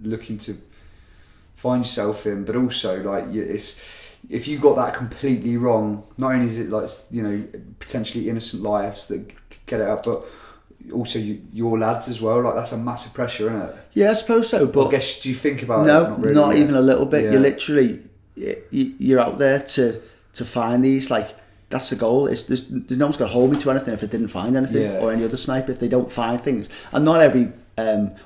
looking to find yourself in. But also, like, it's, if you got that completely wrong, not only is it like, potentially innocent lives that get it up, but also your lads as well. Like, that's a massive pressure, isn't it? Yeah, I suppose so. But I guess, do you think about it? No, not even a little bit. Yeah. You're out there to find these. Like, that's the goal. There's no one's going to hold me to anything if I didn't find anything, or any other sniper if they don't find things. And not every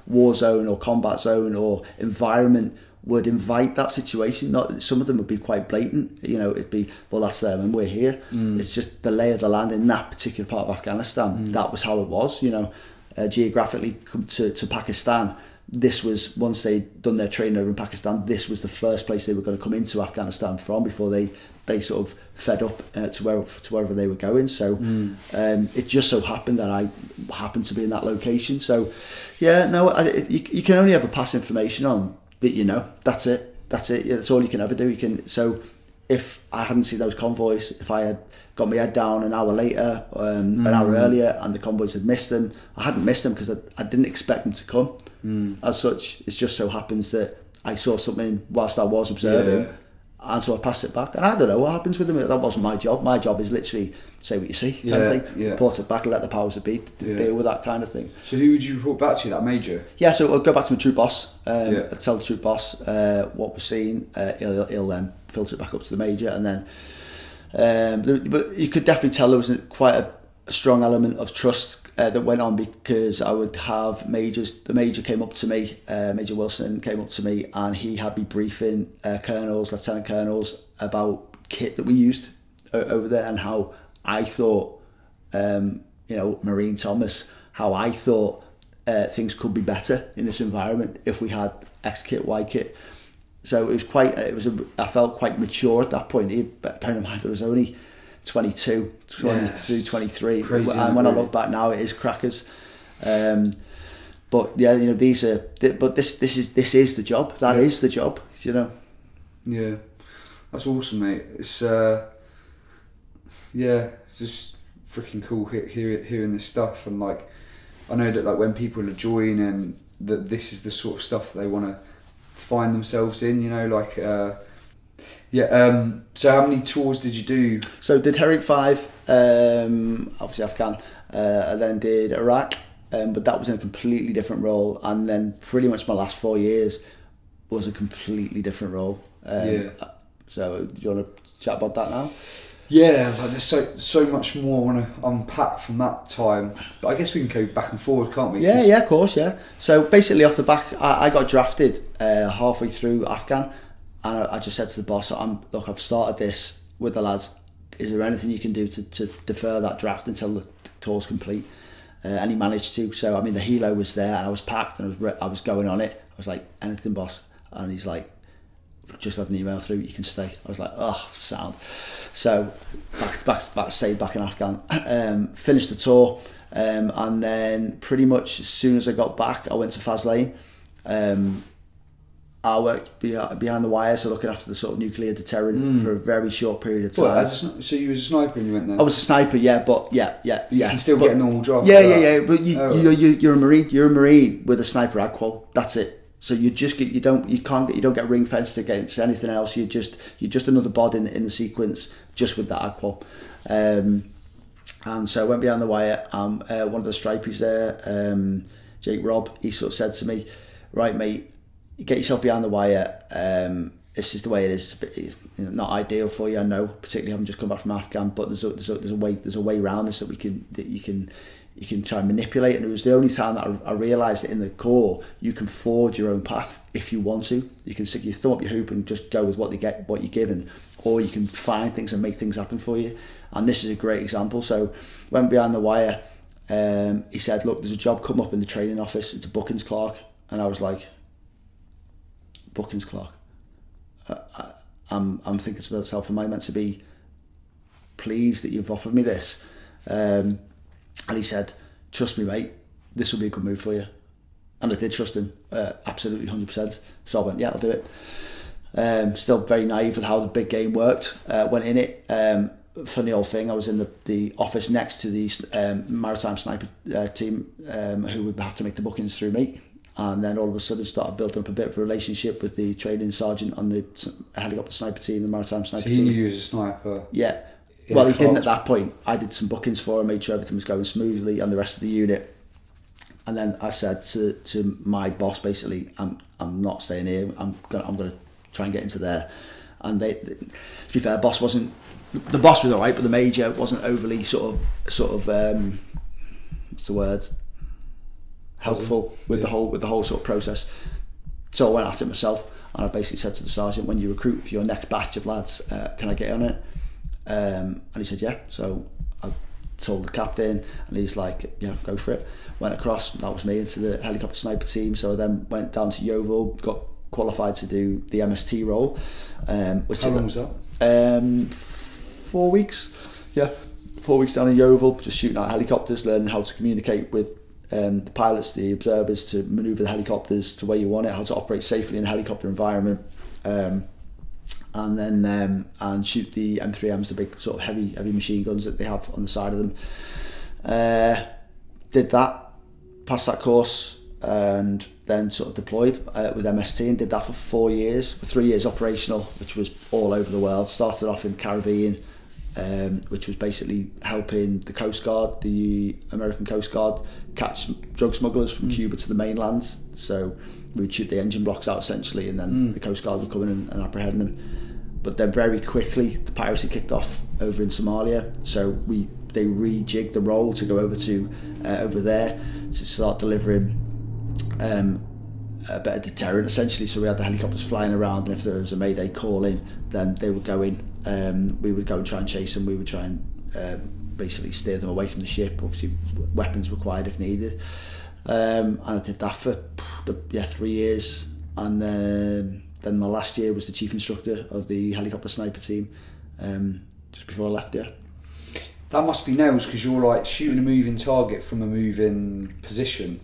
war zone or combat zone or environment would invite that situation. Not some of them would be quite blatant. It'd be, well, that's them and we're here. It's just the lay of the land in that particular part of Afghanistan. That was how it was. Geographically to Pakistan, this was, once they'd done their training over in Pakistan, this was the first place they were going to come into Afghanistan from before they sort of fed up to wherever they were going. So it just so happened that I happened to be in that location. So you can only ever pass information on that. That's it. That's all you can ever do. So if I hadn't seen those convoys, if I had got my head down an hour later, an hour earlier, and the convoys had missed them, I hadn't missed them because I didn't expect them to come. As such, it just so happens that I saw something whilst I was observing, and so I passed it back. And I don't know what happens with them. That wasn't my job. My job is literally say what you see, kind of thing. Report it back and let the powers that be deal with that kind of thing. So who would you report back to, that major? Yeah, so I'll go back to my troop boss. I'd tell the troop boss what we're seeing. He'll then filter it back up to the major, and then but you could definitely tell there was quite a strong element of trust that went on, because I would have majors. The major came up to me, Major Wilson came up to me, and he had me briefing colonels, lieutenant colonels about kit that we used over there, and how I thought, Marine Thomas, how I thought things could be better in this environment if we had X kit, Y kit. So I felt quite mature at that point. Bearing in mind there was only 22, 23, 23. Crazy, and when I look back now, it is crackers. But yeah, these are. But this is the job. That is the job. Yeah, that's awesome, mate. It's it's just freaking cool hearing this stuff, and like, I know that like when people are joining, that this is the sort of stuff they want to find themselves in. So how many tours did you do? So did Herrick 5, obviously Afghan, and then did Iraq, but that was in a completely different role, and then pretty much my last 4 years was a completely different role. So do you want to chat about that now? Yeah, like there's so much more I want to unpack from that time, but I guess we can go back and forward, can't we? Yeah, of course, yeah. So basically off the back, I got drafted halfway through Afghan. And I just said to the boss, look, I've started this with the lads. Is there anything you can do to defer that draft until the tour's complete? And he managed to. So, the helo was there, and I was packed, and I was going on it. I was like, anything, boss? And he's like, just had an email through, you can stay. I was like, oh, sound. So, stayed back in Afghan. Finished the tour. And then pretty much as soon as I got back, I went to Faslane. I worked behind the wire, so looking after the sort of nuclear deterrent for a very short period of time. Well, so you was a sniper when you went there? I was a sniper, yeah, but yeah. You can still get a normal job. Yeah. But you're a Marine. You're a Marine with a sniper AdQual. That's it. So you don't get ring fenced against anything else. You're just another bod in the sequence, just with that AdQual. And so I went behind the wire. One of the stripies there, Jake Robb, he sort of said to me, "Right, mate, you get yourself behind the wire. This is the way it is. It's a bit, not ideal for you, I know. Particularly having just come back from Afghan, but there's a way around this that you can try and manipulate." And it was the only time that I realised that in the Corps you can forge your own path if you want to. You can stick your thumb up your hoop and just go with what you're given, or you can find things and make things happen for you. And this is a great example. So went behind the wire. He said, "Look, there's a job come up in the training office. It's a bookings clerk." And I was like, "Bookings clerk?" I'm thinking to myself, am I meant to be pleased that you've offered me this? And he said, "Trust me, mate, this will be a good move for you." And I did trust him, absolutely 100%. So I went, yeah, I'll do it. Still very naive with how the big game worked. Went in it. Funny old thing, I was in the office next to the maritime sniper team who would have to make the bookings through me. And then all of a sudden started building up a bit of a relationship with the training sergeant on the helicopter sniper team, the maritime sniper team. So he knew you as a sniper? Yeah. Well, he didn't at that point. I did some bookings for him, made sure everything was going smoothly and the rest of the unit. And then I said to my boss, basically, I'm not staying here. I'm gonna try and get into there. And to be fair, the boss was all right, but the major wasn't overly sort of what's the word? Helpful with the whole sort of process. So I went at it myself, and I basically said to the sergeant, "When you recruit for your next batch of lads, can I get on it?" And he said, "Yeah." So I told the captain, and he's like, "Yeah, go for it." Went across, that was me, into the helicopter sniper team. So I then went down to Yeovil, got qualified to do the MST role. Which How long was that? 4 weeks. Yeah, 4 weeks down in Yeovil, just shooting out helicopters, learning how to communicate with the pilots, the observers, to manoeuvre the helicopters to where you want it, how to operate safely in a helicopter environment, and then and shoot the M3Ms, the big sort of heavy machine guns that they have on the side of them. Did that, passed that course, and then sort of deployed with MST, and did that for 4 years, for 3 years operational, which was all over the world. Started off in Caribbean, which was basically helping the Coast Guard, the American Coast Guard, catch drug smugglers from Cuba to the mainland. So we would shoot the engine blocks out essentially, and then the Coast Guard would come in and apprehend them. But then very quickly the piracy kicked off over in Somalia, so they rejigged the role to go over there to start delivering a better deterrent essentially. So we had the helicopters flying around, and if there was a mayday call in, then they would go in. We would go and try and chase them. We would try and basically steer them away from the ship. Obviously, weapons required if needed. And I did that for 3 years. And then my last year was the chief instructor of the helicopter sniper team. Just before I left, yeah. That must be nails, because you're like shooting a moving target from a moving position.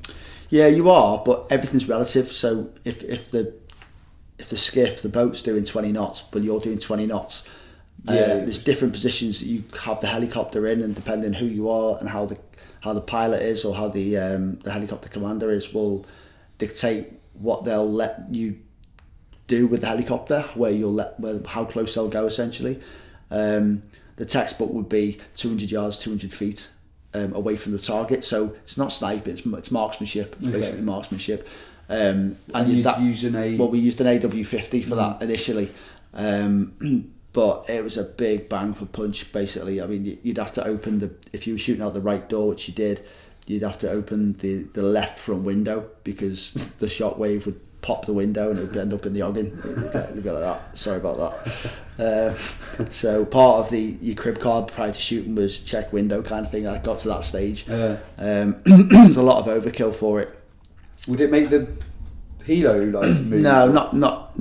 Yeah, you are, but everything's relative. So if the skiff, the boat's doing 20 knots, but you're doing 20 knots. There's different positions that you have the helicopter in, and depending who you are and how the pilot is, or how the helicopter commander is, will dictate what they'll let you do with the helicopter, how close they'll go essentially. The textbook would be 200 yards, 200 feet away from the target. So it's not sniping, it's marksmanship. It's basically marksmanship. And we used an AW50 for that initially. But it was a big bang for punch, basically. I mean, you'd have to open if you were shooting out the right door, which you did, you'd have to open the left front window, because the shockwave would pop the window and it would end up in the oggin. You'd go like that. Sorry about that. So part of your crib card prior to shooting was check window kind of thing. I got to that stage. There's a lot of overkill for it. Would it make the helo like move? No, not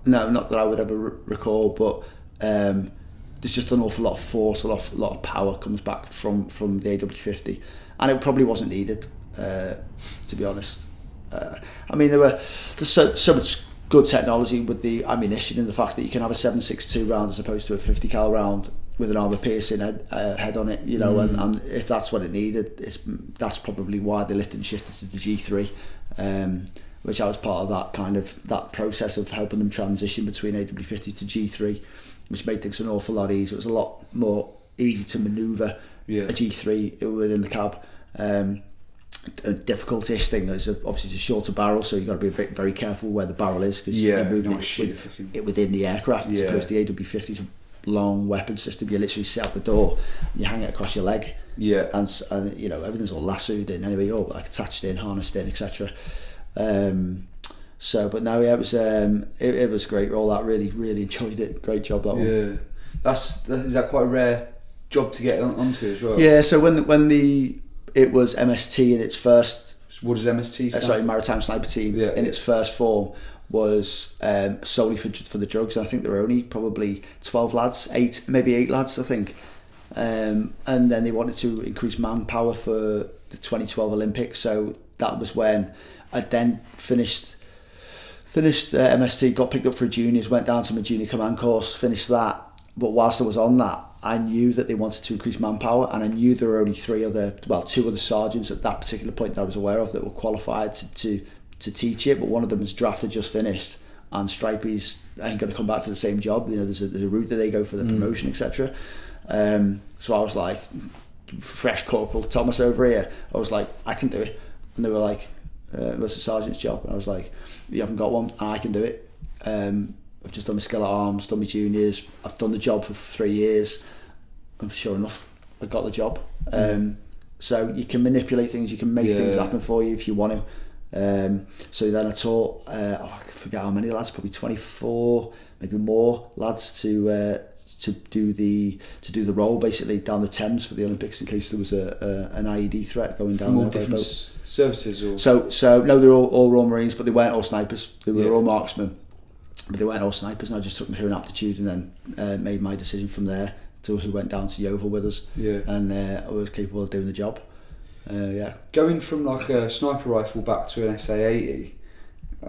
that I would ever recall. But there's just an awful lot of force, a lot of power comes back from the AW50, and it probably wasn't needed, to be honest. I mean, there's so much good technology with the ammunition, and the fact that you can have a 7.62 round as opposed to a 50 cal round with an armour piercing head on it, you know, and if that's what it needed, that's probably why they lifted and shifted to the G3, which I was part of that process of helping them transition between AW50 to G3, which made things an awful lot easier. It was a lot more easy to manoeuvre a G3 within the cab. A difficult-ish thing is obviously it's a shorter barrel, so you've got to be very careful where the barrel is, because you're moving it within the aircraft, as opposed to the AW50's a long weapon system. You literally set up the door and you hang it across your leg, and you know, everything's all lassoed in anyway, or like attached in, harnessed in, etc. But no, it was a great role. I really enjoyed it. Great job, that one. Is that quite a rare job to get onto as well? Yeah, so when it was MST in its first... What does MST stand Maritime Sniper Team, in its first form, was solely for the drugs. I think there were only probably 12 lads, 8 lads, I think. And then they wanted to increase manpower for the 2012 Olympics, so that was when I then finished MST, got picked up for juniors, went down to my junior command course, finished that. But whilst I was on that, I knew that they wanted to increase manpower, and I knew there were only 2 other sergeants at that particular point that I was aware of that were qualified to teach it, but one of them was drafted, just finished, and Stripey's ain't going to come back to the same job. You know, there's a route that they go for the promotion, etc. So I was like, fresh Corporal Thomas over here, I was like, I can do it. And they were like, what's the sergeant's job? And I was like, you haven't got one, I can do it. I've just done my skill at arms, done my juniors, I've done the job for 3 years, and sure enough, I got the job. So you can manipulate things, you can make things happen for you if you want to. So then I taught, I forget how many lads, probably 24, maybe more lads to do the role basically down the Thames for the Olympics, in case there was an IED threat going down there. Different services, or so no, they're all Royal Marines, but they weren't all snipers. They were all marksmen, but they weren't all snipers. And I just took them through an aptitude, and then made my decision from there to who went down to Yeovil with us. And I was capable of doing the job. Going from like a sniper rifle back to an SA-80,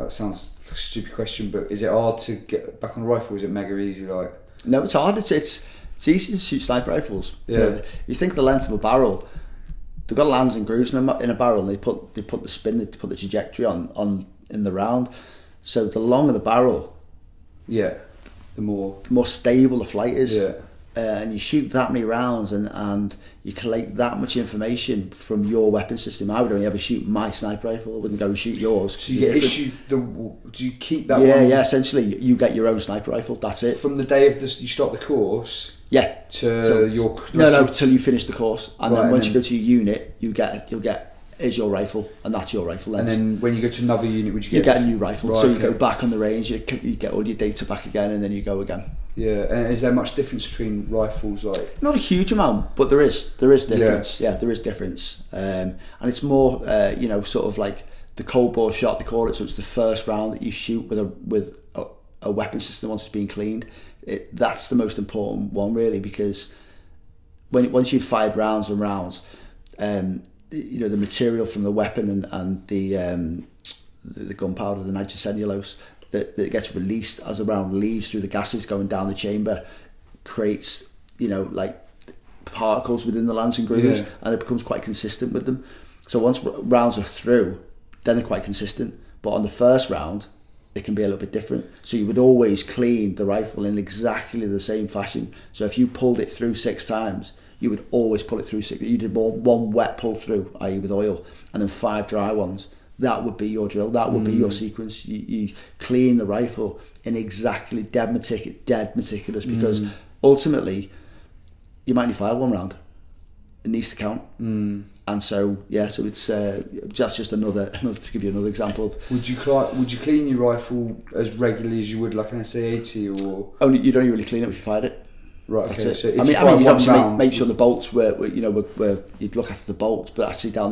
sounds like a stupid question, but is it hard to get back on a rifle? Is it mega easy? Like, no, it's hard. It's easy to shoot sniper rifles. You think the length of a barrel, they've got lands and grooves in a barrel, and they put the spin, they put the trajectory on in the round. So the longer the barrel, the more stable the flight is. And you shoot that many rounds, and you collate that much information from your weapon system. I would only ever shoot my sniper rifle. I wouldn't go and shoot yours. So you get issued do you keep that one? Yeah, essentially you get your own sniper rifle, that's it. From the day of you start the course? Till you finish the course. And then once you go to your unit, you'll get is your rifle, and that's your rifle length. And then when you go to another unit, would you get a new rifle? Right, so you go back on the range, you get all your data back again, and then you go again. And is there much difference between rifles? Like, not a huge amount, but there is difference. There is difference, and it's more sort of like the cold bore shot, they call it. So it's the first round that you shoot with a weapon system once it's been cleaned. That's the most important one, really, because once you've fired rounds and rounds, the material from the weapon and the gunpowder, the nitrocellulose that gets released as the round leaves through the gases going down the chamber, creates like particles within the lands and grooves, and it becomes quite consistent with them. So once rounds are through, then they're quite consistent. But on the first round, it can be a little bit different. So you would always clean the rifle in exactly the same fashion. So if you pulled it through 6 times, you would always pull it through 6. You did one wet pull through, i.e. with oil, and then 5 dry ones. That would be your drill. That would be your sequence. You clean the rifle in exactly dead meticulous, because ultimately you might only fire 1 round. It needs to count. And so so it's just another to give you another example of. Would you clean your rifle as regularly as you would like an SA-80, or you'd only really clean it if you fired it? Right. Okay. That's so it. You'd obviously make sure the bolts were you'd look after the bolts, but actually down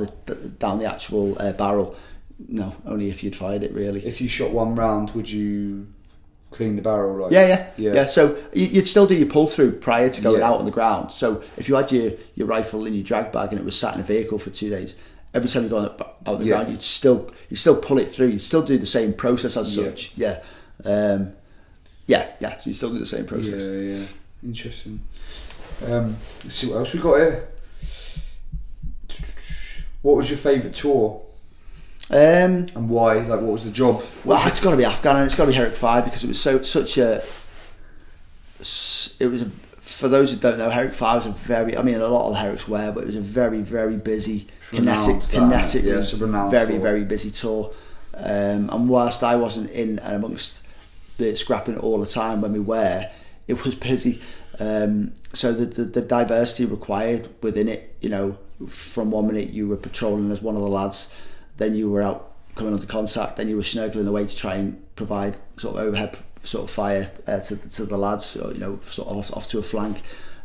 the actual barrel, no, only if you'd fired it, really. If you shot 1 round, would you clean the barrel, like yeah. So you'd still do your pull through prior to going out on the ground. So if you had your rifle in your drag bag and it was sat in a vehicle for 2 days, every time you go out on the ground, you'd still pull it through. You'd still do the same process as such. So you still do the same process. Yeah. Interesting. Let's see what else we got here. What was your favourite tour? And why? Like, what was the job? Well, it's got to be Afghan, and it's got to be Herrick 5 because it was for those who don't know, Herrick 5 was a lot of the Herricks were, but it was a very, very busy, kinetically, very busy tour. And whilst I wasn't in and amongst the scrapping all the time when we were, it was busy. So the diversity required within it, you know, from 1 minute you were patrolling as one of the lads, then you were out coming under contact, then you were snuggling away to try and provide sort of overhead sort of fire to the lads, or, you know, sort of off to a flank.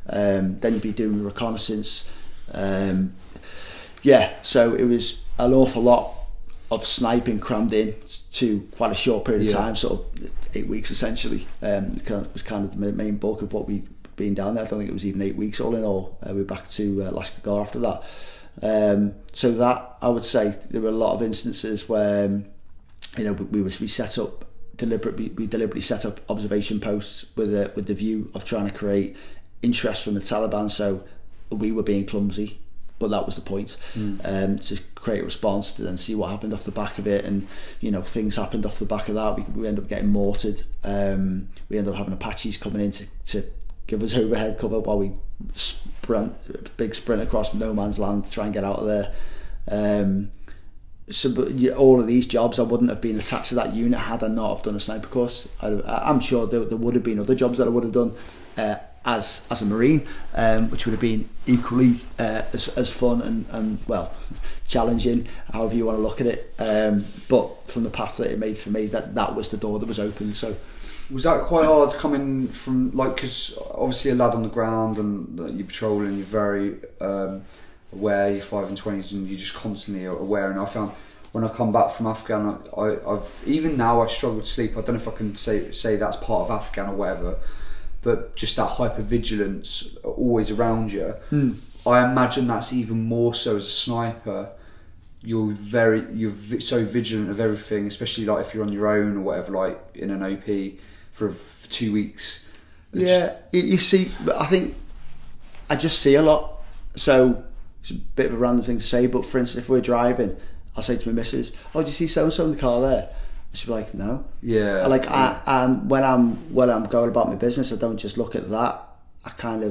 Then you'd be doing reconnaissance. So it was an awful lot of sniping crammed in to quite a short period of time, sort of 8 weeks essentially. It was kind of the main bulk of what we'd been down there. I don't think it was even 8 weeks all in all. We were back to Lashkar after that. So that, I would say, there were a lot of instances where, you know, we set up deliberately set up observation posts with the view of trying to create interest from the Taliban. So we were being clumsy, but that was the point, to create a response to then see what happened off the back of it. And, you know, things happened off the back of that. We ended up getting mortared. We ended up having Apaches coming in to give us overhead cover while we big sprint across no man's land to try and get out of there. But all of these jobs, I wouldn't have been attached to that unit had I not have done a sniper course. I'm sure there would have been other jobs that I would have done as a Marine, which would have been equally as fun and well, challenging, however you want to look at it. But from the path that it made for me, that was the door that was open. So. Was that quite hard coming from, like, because obviously a lad on the ground and you're patrolling, you're very aware, you're 5 and 20s and you're just constantly aware. And I found when I come back from Afghan, I've even now I struggle to sleep. I don't know if I can say that's part of Afghan or whatever, but just that hypervigilance always around you. I imagine that's even more so as a sniper. You're so vigilant of everything, especially like if you're on your own or whatever, like in an OP for 2 weeks. You see, I think I just see a lot. So it's a bit of a random thing to say, but for instance, if we're driving, I'll say to my missus, "Oh, do you see so and so in the car there?" She'll be like, "No." When I'm going about my business, I don't just look at that. I can't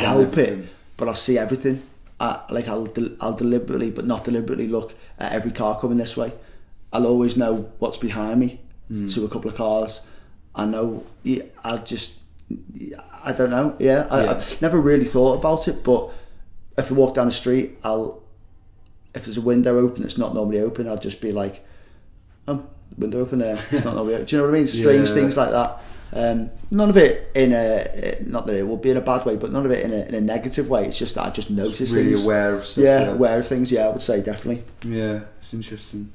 help it, but I'll see everything. I'll deliberately, but not deliberately, look at every car coming this way. I'll always know what's behind me to a couple of cars. I know. I don't know. I've never really thought about it, but if I walk down the street, if there's a window open that's not normally open, I'll just be like, "Oh, window open there. It's not normally open." Do you know what I mean? Strange things like that. None of it in not that it will be in a bad way, but none of it in a negative way. It's just that I just notice things. Really aware of stuff. Aware of things. I would say definitely. Yeah, it's interesting.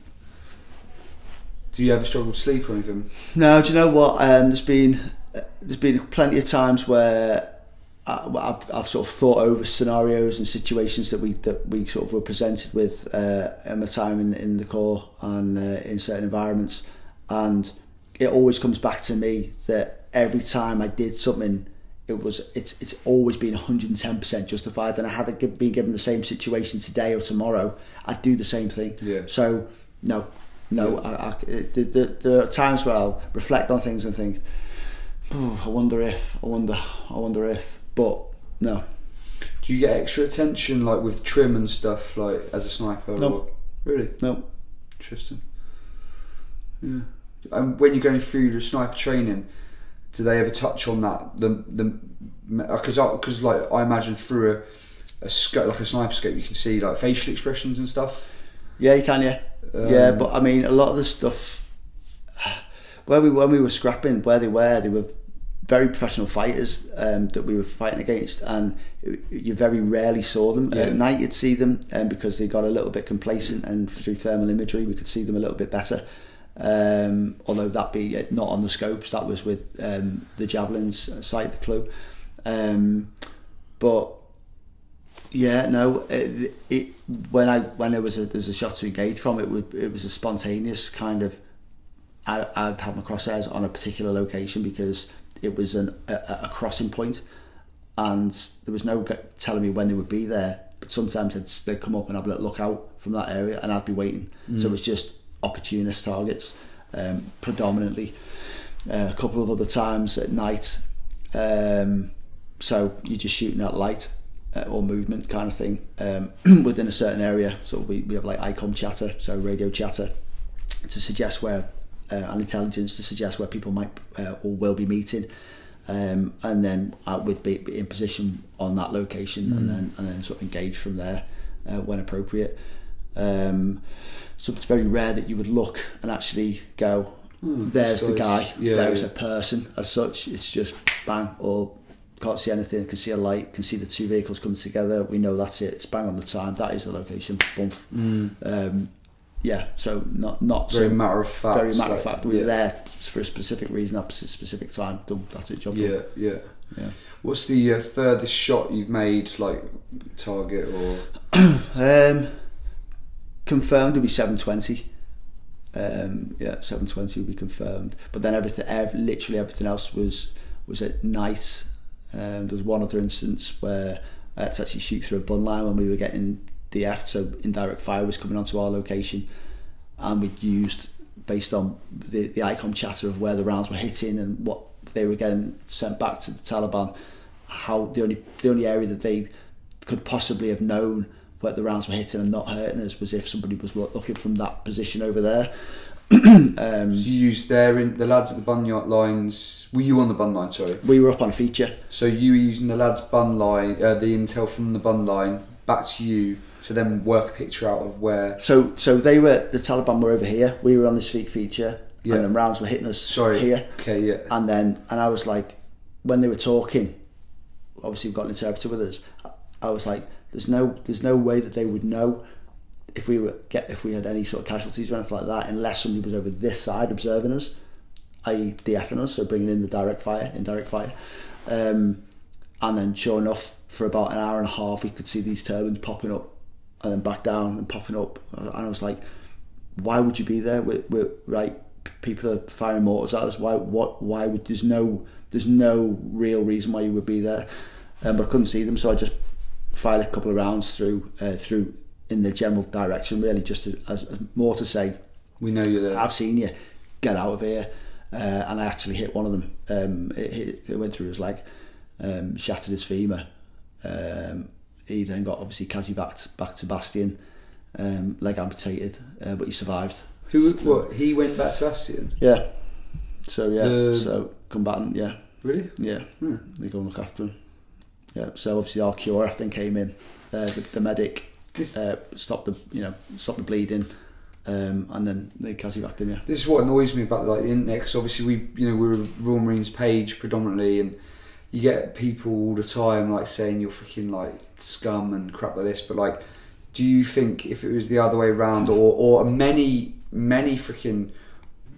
Do you ever struggle to sleep or anything? No, do you know what? There's been plenty of times where I've sort of thought over scenarios and situations that we sort of were presented with in my time in the Corps and in certain environments, and it always comes back to me that every time I did something, it's always been 110% justified. And I had been given the same situation today or tomorrow, I'd do the same thing. Yeah. So no. There are times where I'll reflect on things and think, "Oh, I wonder if," but no. Do you get extra attention like with trim and stuff, like as a sniper? No. Or, really? No. Interesting. Yeah. And when you're going through the sniper training, do they ever touch on that? Because like I imagine through a scope, like a sniper scope, you can see like facial expressions and stuff. Yeah, you can. Yeah, but I mean, a lot of the stuff when we were scrapping, where they were very professional fighters that we were fighting against, and you very rarely saw them. At night you'd see them, because they got a little bit complacent, and through thermal imagery we could see them a little bit better. Although that be not on the scopes, that was with the javelins sight, the clue. But yeah, no, when there was a shot to engage from, it was a spontaneous kind of. I'd have my crosshairs on a particular location because it was a crossing point, and there was no telling me when they would be there. But sometimes they'd come up and have a little look out from that area, and I'd be waiting. So it was just opportunist targets, predominantly. A couple of other times at night. So you're just shooting at light or movement kind of thing within a certain area. So we have like ICOM chatter, so radio chatter, to suggest where, and intelligence to suggest where people might or will be meeting. And then I would be in position on that location and then sort of engage from there when appropriate. So it's very rare that you would look and actually go, there's the guy, there's a person as such. It's just bang, or can't see anything, can see a light, can see the two vehicles coming together, we know that's it, it's bang on the time, that is the location, boom. Yeah, so not very so matter of fact. Very matter of fact. We're there for a specific reason, at a specific time. Done. That's it. Job done. Yeah. What's the furthest shot you've made, like target or? Confirmed would be 720. 720 would be confirmed. But then literally everything else was at night. There was one other instance where I had to actually shoot through a bun line when we were getting DF'd, so indirect fire was coming onto our location, and we'd used, based on the ICOM chatter of where the rounds were hitting and what they were getting sent back to the Taliban, how the only area that they could possibly have known where the rounds were hitting and not hurting us was if somebody was looking from that position over there. So you used the lads at the bun lines. Were you on the bun line? Sorry, we were up on a feature. So you were using the lads' bun line, the intel from the bun line back to you to then work a picture out of where. So the Taliban were over here. We were on this feature, and then rounds were hitting us here. Okay, yeah. And I was like, when they were talking, obviously we've got an interpreter with us. I was like, there's no way that they would know if we had any sort of casualties or anything like that, unless somebody was over this side observing us, i.e. DFing us, so bringing in the indirect fire. And then sure enough, for about an hour and a half, we could see these turbines popping up and then back down and popping up. And I was like, why would you be there? We're right, people are firing mortars at us. Why would there's no real reason why you would be there. But I couldn't see them, so I just fired a couple of rounds through in the general direction, really, just as more to say, we know you're there, I've seen you, get out of here. And I actually hit one of them. It went through his leg, shattered his femur. He then got obviously casevaced back to Bastion, leg amputated, but he survived. He went back to Bastion? Yeah. So so combatant, yeah. Really? Yeah. They go and look after him. Yeah. So obviously our QRF then came in. The medic stopped the bleeding. And then they casevaced him. Yeah. This is what annoys me about the internet, because obviously we're a Royal Marines page predominantly, and you get people all the time like saying you're freaking like scum and crap like this. But like, do you think if it was the other way around, or many freaking,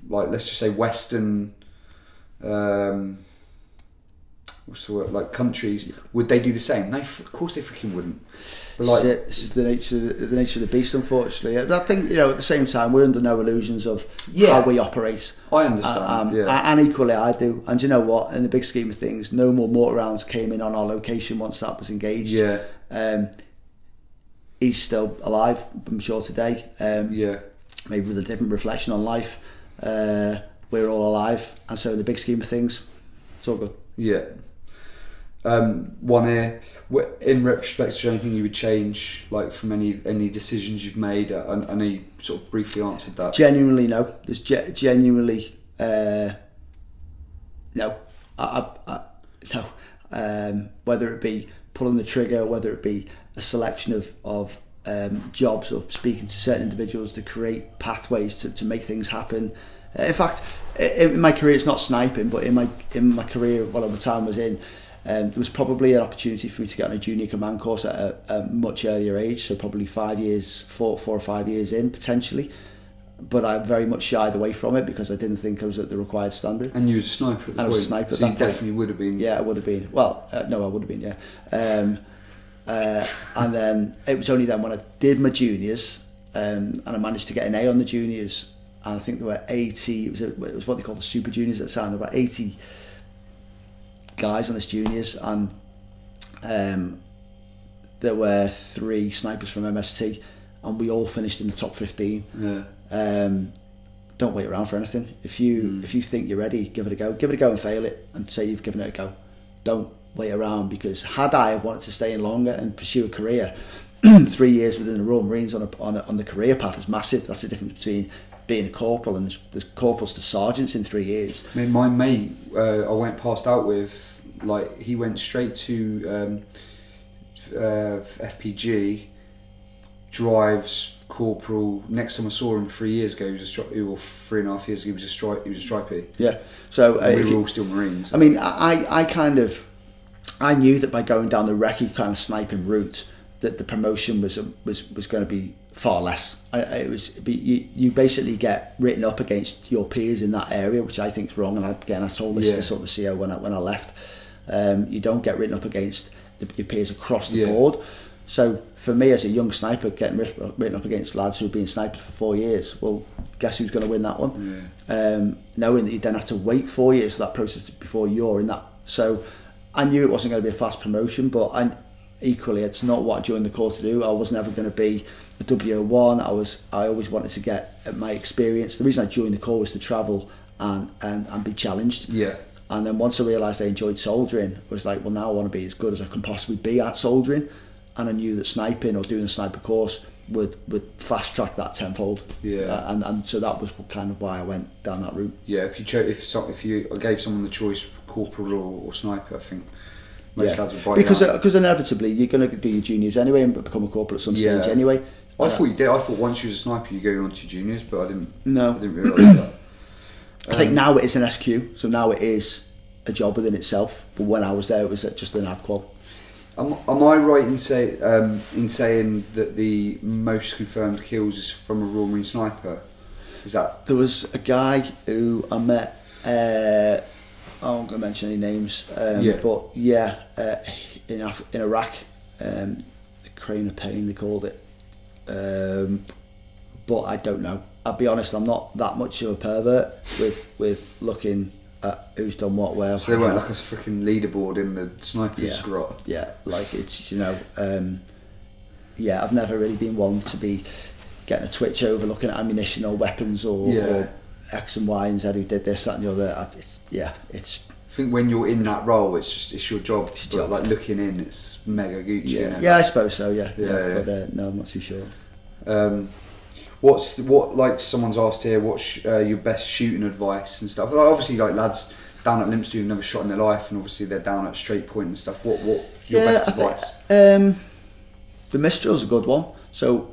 like, let's just say Western, what's the word, like countries, would they do the same? No, of course they freaking wouldn't. But like, this is the nature of the beast, unfortunately. I think, at the same time, we're under no illusions of how we operate. I understand. And equally, I do. And you know what? In the big scheme of things, no more mortar rounds came in on our location once that was engaged. Yeah. He's still alive, I'm sure, today. Maybe with a different reflection on life. We're all alive, and so in the big scheme of things, it's all good. Yeah. One here. In retrospect, is there anything you would change, like from any decisions you've made? I know you sort of briefly answered that. Genuinely, no. There's genuinely no. No. Whether it be pulling the trigger, whether it be a selection of jobs, or speaking to certain individuals to create pathways to make things happen. In fact, in my career, it's not sniping, but in my career, while the time was in, there was probably an opportunity for me to get on a junior command course at a much earlier age, so probably 4 or 5 years in, potentially. but I very much shied away from it because I didn't think I was at the required standard. And you was a sniper at the I was a sniper at so that you definitely would have been. Yeah, I would have been. Well, no, I would have been, yeah. And then it was only then when I did my juniors, and I managed to get an A on the juniors, and I think there were 80, it was what they called the super juniors at the time, there were about 80 guys on this juniors, and there were 3 snipers from MST, and we all finished in the top 15. Yeah. Don't wait around for anything. If you think you're ready, give it a go. Give it a go and fail it, and say you've given it a go. Don't wait around, because had I wanted to stay in longer and pursue a career, 3 years within the Royal Marines on the career path is massive. That's the difference between being a corporal and there's corporals to sergeants in 3 years. I mean, my mate, I went past out with, like, he went straight to FPG, drives corporal. Next time I saw him 3 years ago, he was or 3.5 years ago, he was a stripey. Yeah. So we were all still Marines. I mean, I knew that by going down the recce kind of sniping route, that the promotion was going to be far less. You basically get written up against your peers in that area, which I think is wrong. And I told this to sort of the CO when I left. You don't get written up against your peers across the board. So for me as a young sniper, getting written up against lads who've been snipers for 4 years, well, guess who's going to win that one? Yeah. Knowing that you then have to wait 4 years for that process before you're in that. So I knew it wasn't going to be a fast promotion, but equally, it's not what I joined the Corps to do. I wasn't ever going to be a W01. I always wanted to get my experience. The reason I joined the Corps was to travel and be challenged. Yeah. And then once I realised I enjoyed soldiering, I was like, well, now I want to be as good as I can possibly be at soldiering. And I knew that sniping or doing a sniper course would fast track that tenfold. Yeah. And so that was kind of why I went down that route. Yeah. If you gave someone the choice, corporal or sniper, I think most lads would buy because inevitably you're going to do your juniors anyway and become a corporal at some stage anyway. I thought you did. I thought once you was a sniper, you go on to juniors, but I didn't. No, I didn't realise that. I think now it is an SQ, so now it is a job within itself. But when I was there, it was just an AdQual. Am I right in saying that the most confirmed kills is from a Royal Marine sniper? Is that? There was a guy who I met. I won't going to mention any names. But in Iraq, the Crane of Pain they called it. But I don't know. I'll be honest, I'm not that much of a pervert with looking at who's done what where. So they weren't like a freaking leaderboard in the sniper's grot. Yeah, like it's I've never really been one to be getting a twitch over looking at ammunition or weapons or X and Y and Z who did this, that and the other. It's. I think when you're in that role, it's your job. But like looking in, it's mega Gucci. Yeah, I suppose so. Yeah. But no, I'm not too sure. Like someone's asked here, what's your best shooting advice and stuff? Like, obviously, like lads down at Limpston who've never shot in their life, and obviously they're down at straight point and stuff. What's your best advice? The Mistral's a good one. So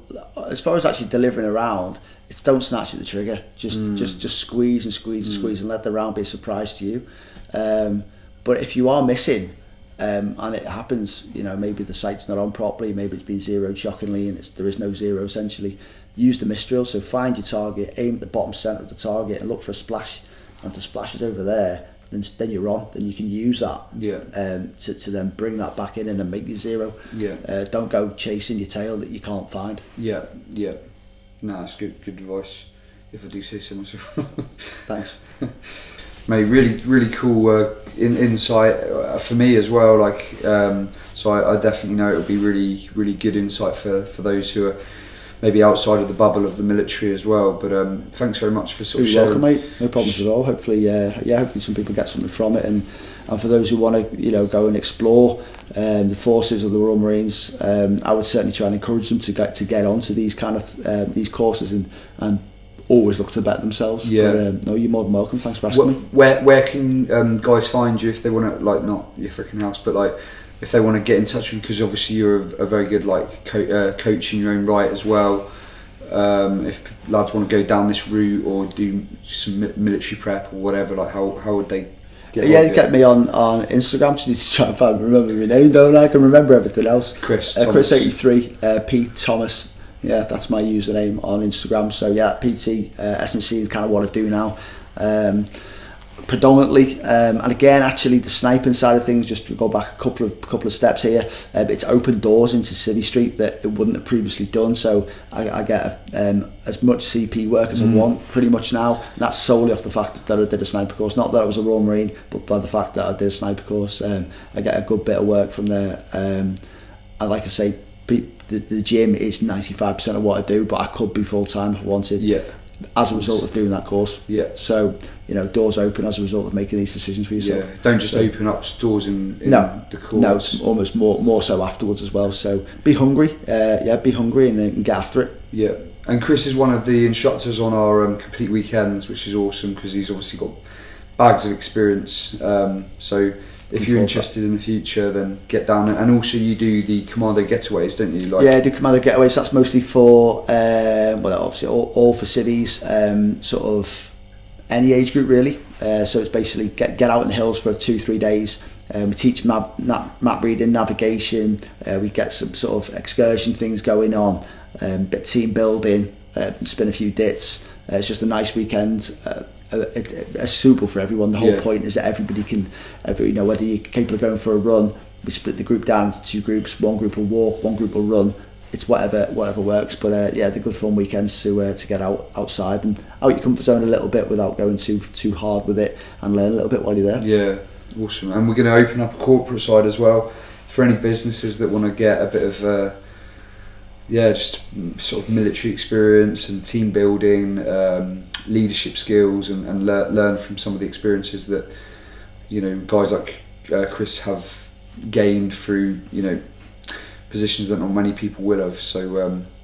as far as actually delivering a round, it's don't snatch at the trigger. Just squeeze and squeeze and squeeze and let the round be a surprise to you. But if you are missing, and it happens, maybe the sight's not on properly, maybe it's been zeroed shockingly, and there is no zero essentially. Use the Mistral, so find your target, aim at the bottom centre of the target, and look for a splash. And if the splash is over there, then you're on. Then you can use that to then bring that back in and then make your zero. Don't go chasing your tail that you can't find. No, that's good advice, if I do say so myself. Thanks. Mate, really cool insight for me as well. Like, so I definitely know it'll be really good insight for those who are maybe outside of the bubble of the military as well. But thanks very much for sort of sharing. Welcome, mate. No problems at all. Hopefully, hopefully some people get something from it, and for those who want to, go and explore the forces of the Royal Marines, I would certainly try and encourage them to get onto these kind of these courses and always look to better themselves. But, no, you're more than welcome. Thanks for asking me. Where can guys find you if they want to, like, not your freaking house, but like if they want to get in touch with you, because obviously you're a very good coach in your own right as well. If lads want to go down this route or do some military prep or whatever, like how would they get me on Instagram? Just need to try and remember my name, don't I? I can remember everything else. Chris Chris 83, Pete Thomas Yeah, that's my username on Instagram. So yeah, PT S&C is kind of what I do now. Predominantly, and again, actually, the sniping side of things, just to go back a couple of steps here, it's opened doors into City Street that it wouldn't have previously done. So I get as much CP work as I want pretty much now, and that's solely off the fact that I did a sniper course. Not that I was a Royal Marine, but by the fact that I did a sniper course. I get a good bit of work from there. And like I say, the gym is 95% of what I do, but I could be full time if I wanted. Yeah. As a result of doing that course. Yeah. So, you know, doors open as a result of making these decisions for yourself. Yeah. Don't just open up doors in the course. No, it's almost more so afterwards as well. So be hungry. Be hungry and get after it. Yeah. And Chris is one of the instructors on our complete weekends, which is awesome because he's obviously got bags of experience. So if you're interested in the future, then get down. And also you do the Commando getaways, don't you? Like, yeah, I do Commando getaways. That's mostly for, obviously all for cities, sort of any age group really. So it's basically get out in the hills for 2-3 days. We teach map reading, navigation. We get some sort of excursion things going on, bit of team building, spin a few dits. It's just a nice weekend. It's suitable for everyone. The whole point is that everybody can, whether you're capable of going for a run, we split the group down into 2 groups. One group will walk, one group will run. It's whatever works. But they're good fun weekends to get outside and out your comfort zone a little bit without going too hard with it, and learn a little bit while you're there. Yeah, awesome. And we're going to open up a corporate side as well for any businesses that want to get a bit of just sort of military experience and team building, leadership skills, and learn from some of the experiences that guys like Chris have gained through positions that not many people will have. So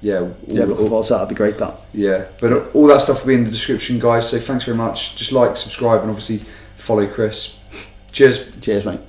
looking forward to that. That'd be great. But all that stuff will be in the description, guys. So thanks very much. Just like, subscribe, and obviously follow Chris. Cheers, mate.